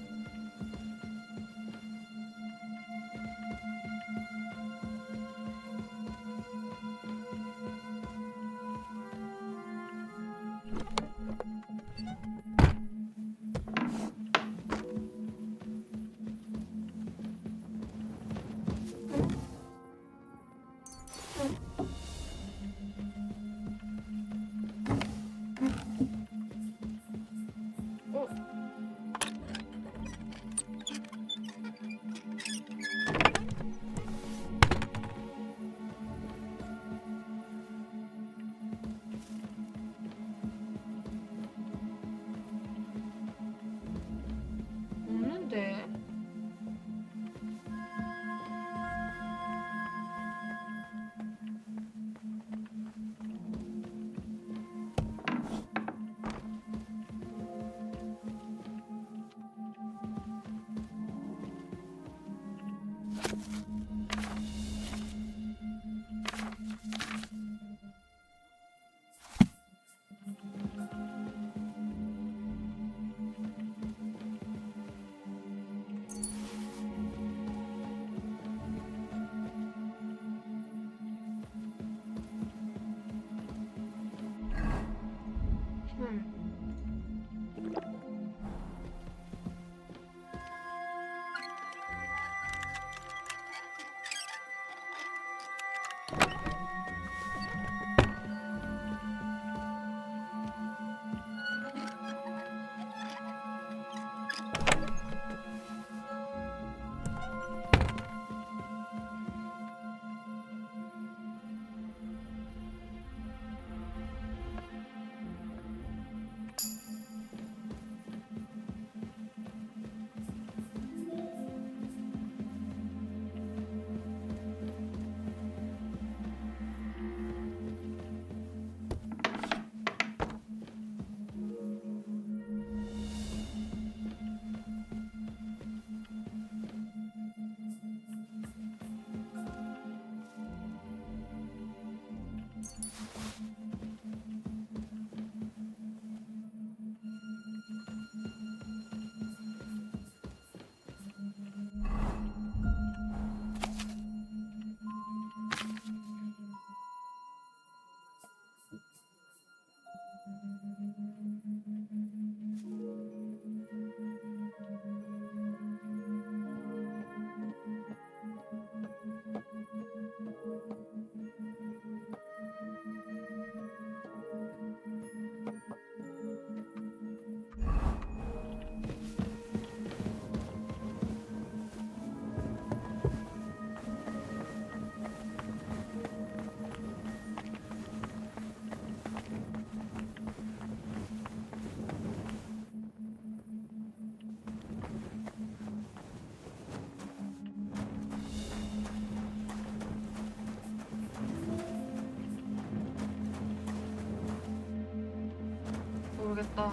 모르겠다.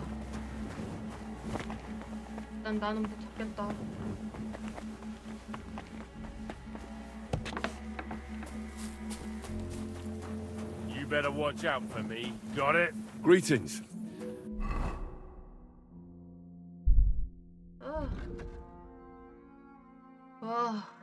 일단 나는 못 찾겠다. You better watch out for me. Got it? Greetings. 와.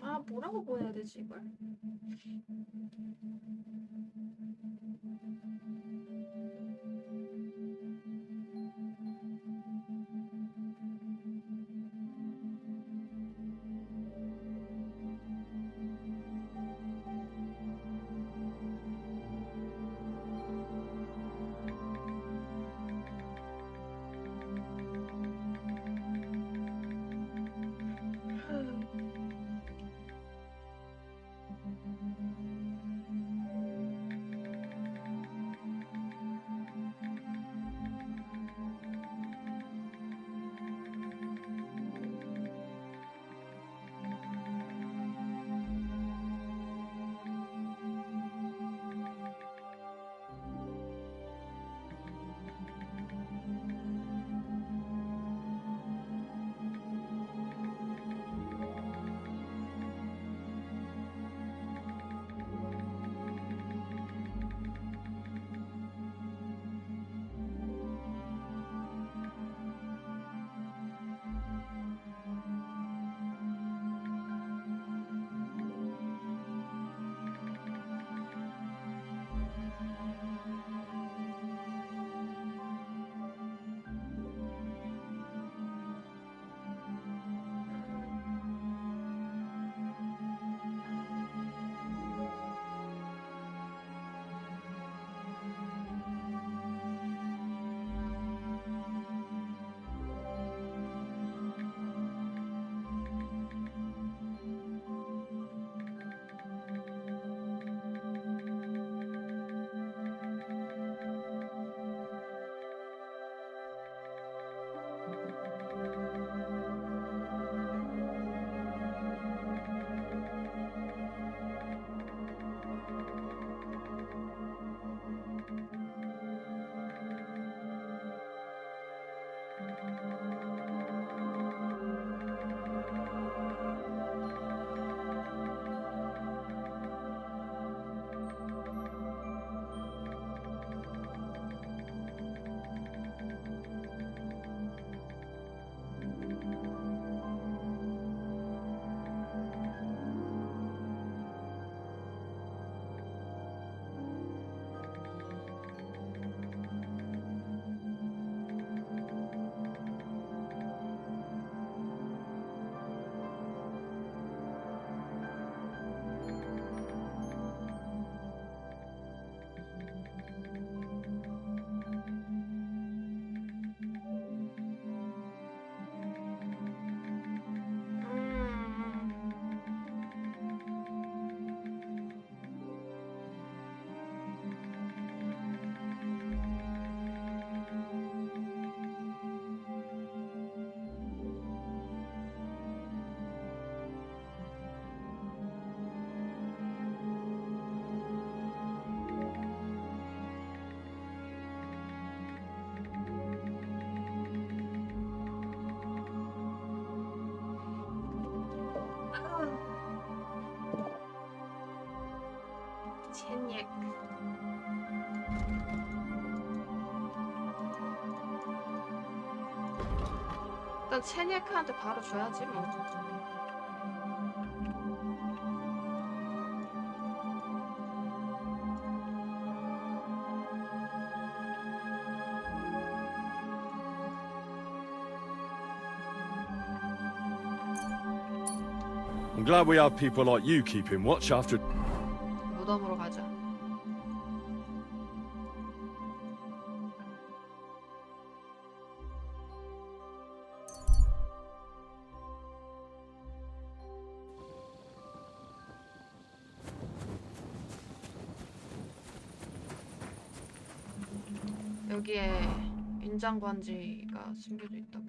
아, 뭐라고 보내야 되지, 이걸? 일단 체니아크한테 바로 줘야지 뭐. I'm glad we have people like you keeping watch after. 무덤으로 가자. 여기에 인장관지가 숨겨져 있다고.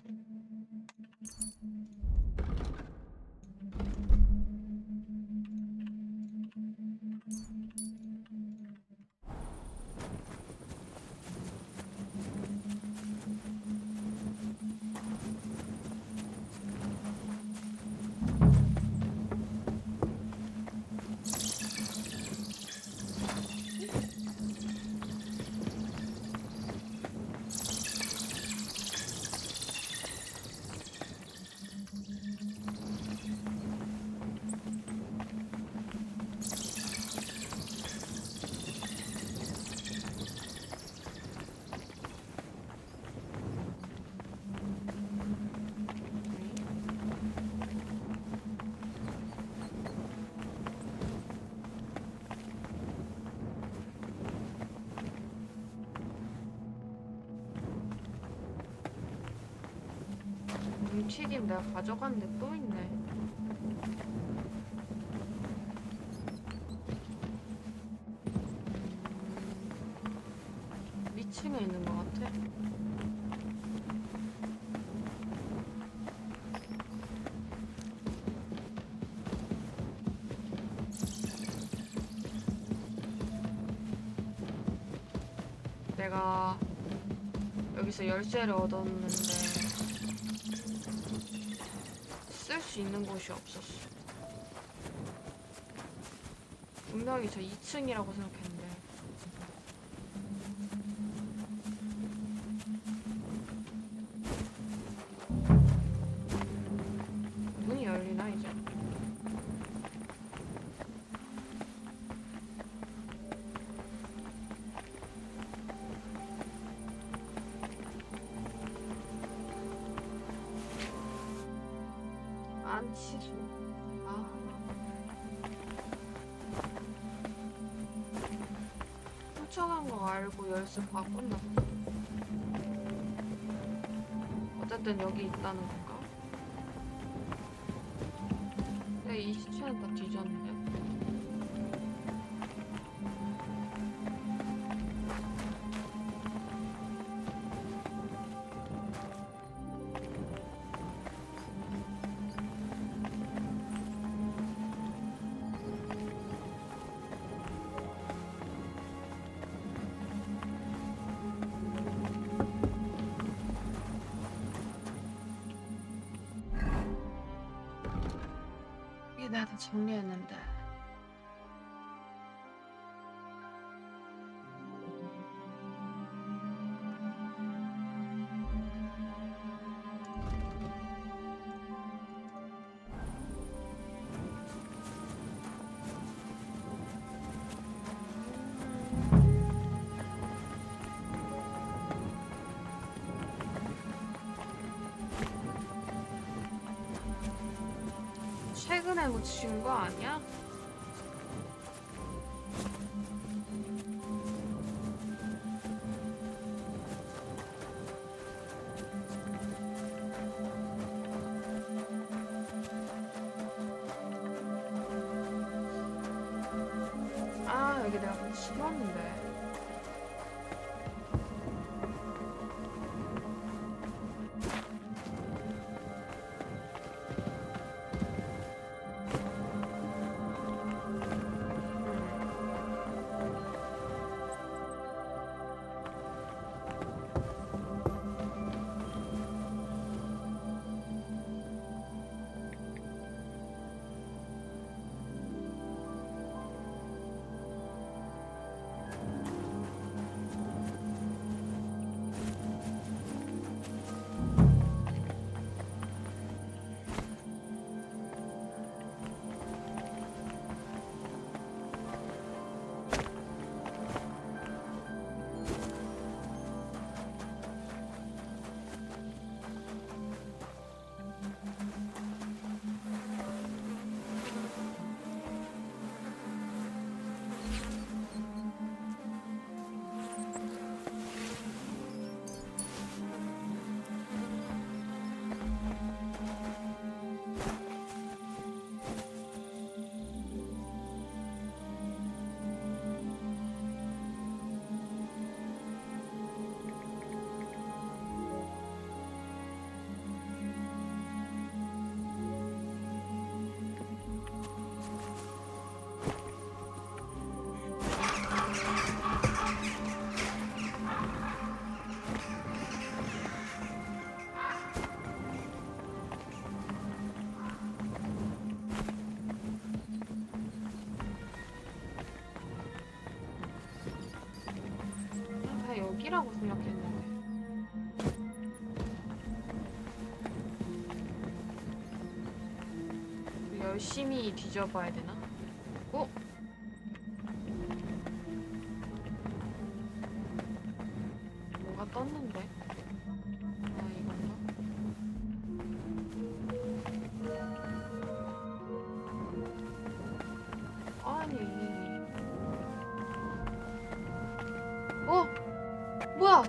튀김 내가 가져갔는데 또 있네. 위층에 있는 것 같아. 내가 여기서 열쇠를 얻었는데 쓸 수 있는 곳이 없었어. 분명히 저 2층이라고 생각했는데. 문이 열리나 이제? 안 치죠. 아. 훔쳐간 거 알고 열쇠 바꿨나 봐. 어쨌든 여기 있다는 건가? 근데 이 시체는 다 뒤졌는데? 이게 내가 다 정리했는데. 최근에 묻힌 거 아니야? 아, 여기 내가 좀 심었는데. 애기라고 생각했는데. 열심히 뒤져봐야 되나? 어? 뭐가 떴는데? 아, 이건가? 아니. 어? 뭐야?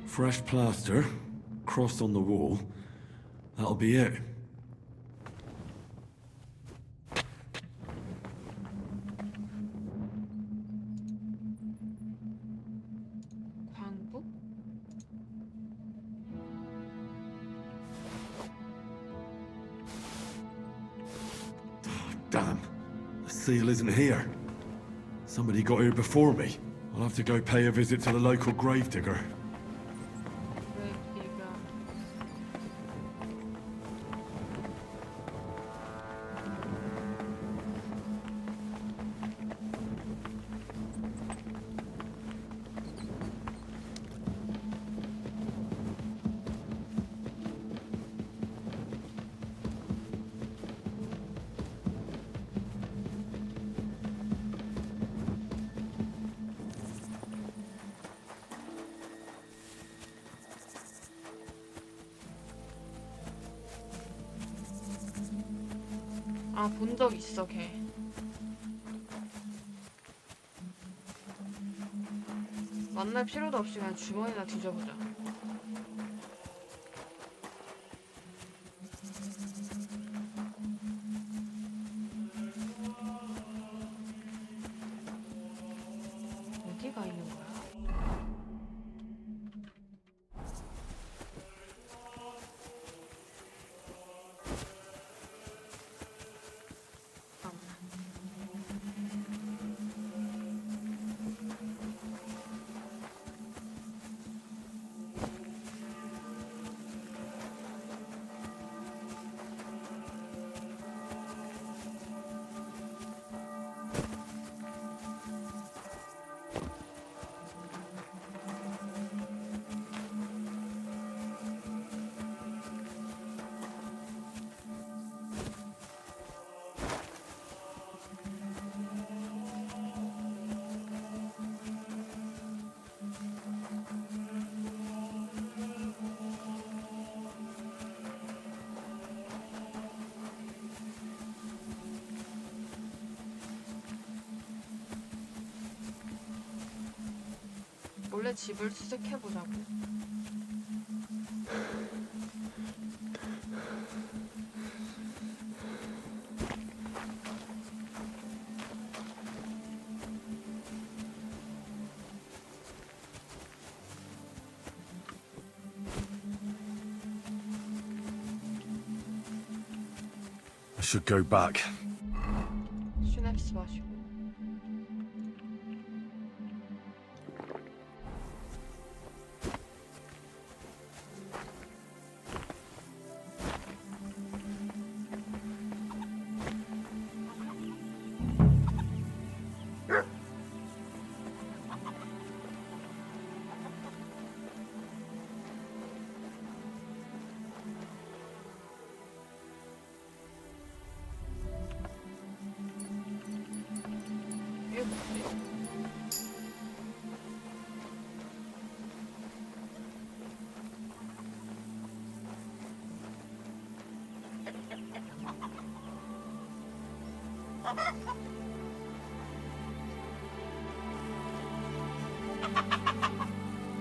Fresh plaster, cross on the wall. That'll be it. 광부? Damn. The seal isn't here. Somebody got here before me. I'll have to go pay a visit to the local gravedigger. 아, 본 적 있어, 걔. 만날 필요도 없이 그냥 주머니나 뒤져보자. 어디가 있는 거야? 몰래 집을 수색해보자고. I should go back. 슈냅스 마시고. 이게 뭐지?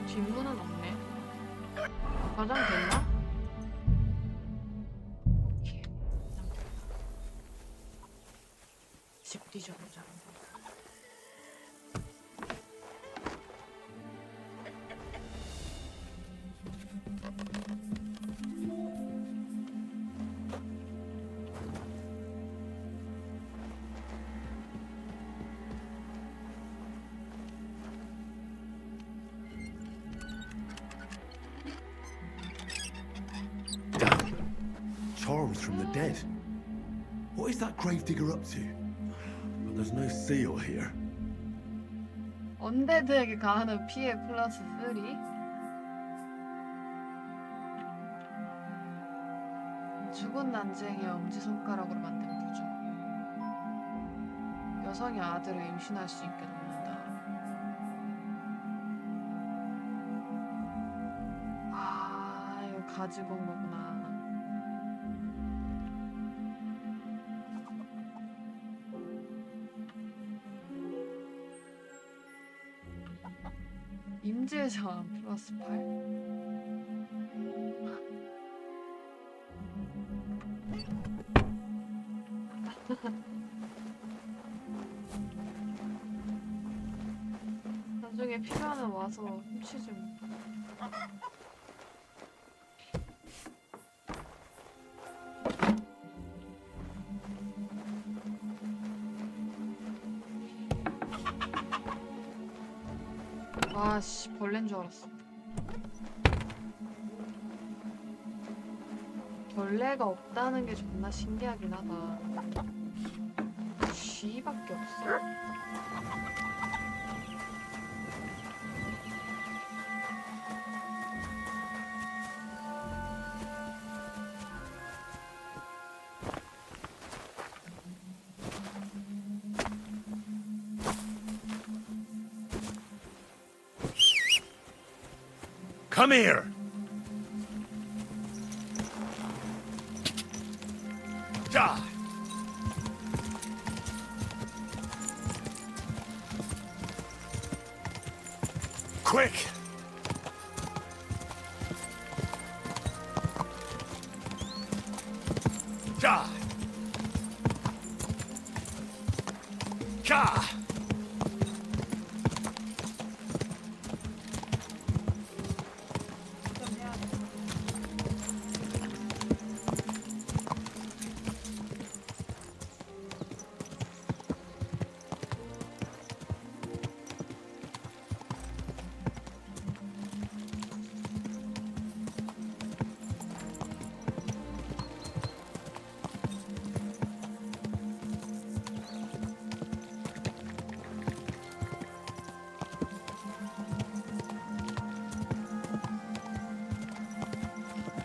뒷문은 없네. 화장됐나? 오케이. 집 뒤져보자. dead. What is that gravedigger up to? But there's no seal here. 언데드에게 가하는 피해 플러스 3. 죽은 난쟁이의 엄지손가락으로 만든 부조. 여성이 아들을 임신할 수 있게 돕는다. 아, 이거 가지고 온 거구나. 임지의 저항 플러스 8. 나중에 필요하면 와서 훔치지 뭐. 아씨, 벌레인 줄 알았어. 벌레가 없다는 게 존나 신기하긴 하다. 쥐밖에 없어. Come here! Die! Quick! Die! Ka!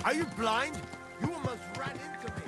Are you blind? You almost ran into me.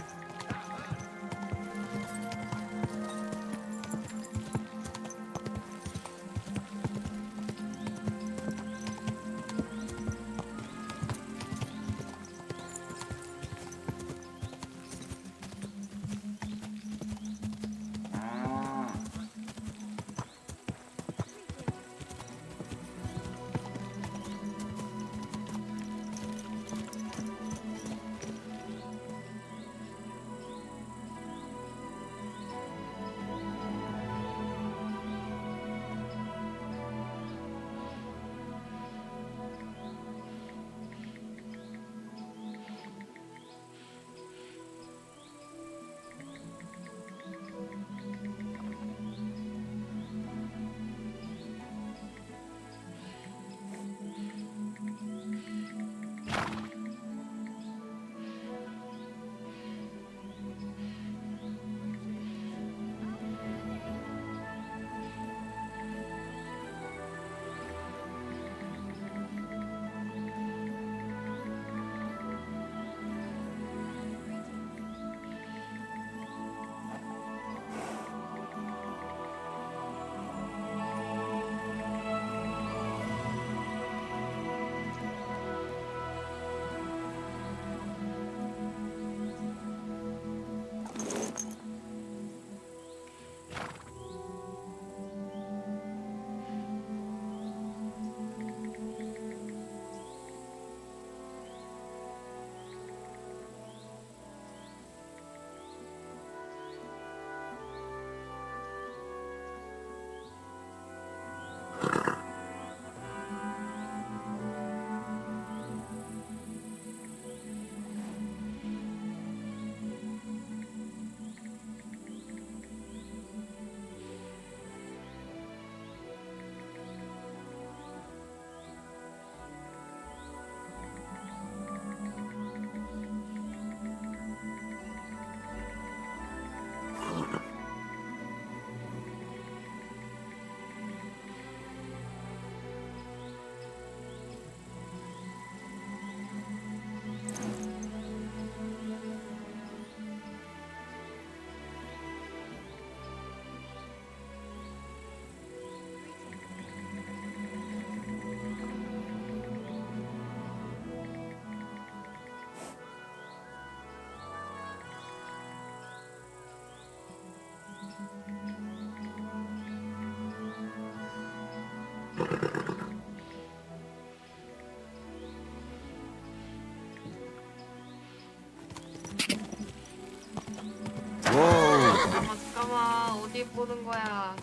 잠깐만 어디 보는 거야?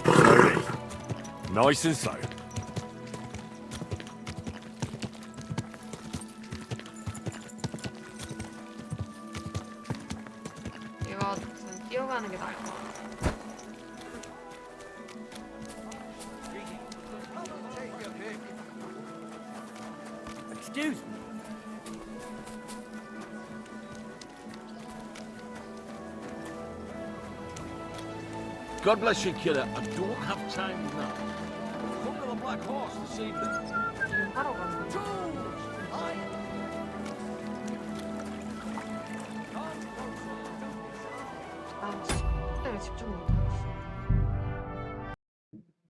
Slowly. Nice and slow. 이거 무슨 뛰어가는 게 나을 것 같아. Excuse me. God bless you, killer. I don't have time now. Come to the Black Horse this evening. 지금 하러 가는 거. 아, 씨, 때문에 집중 못하겠어.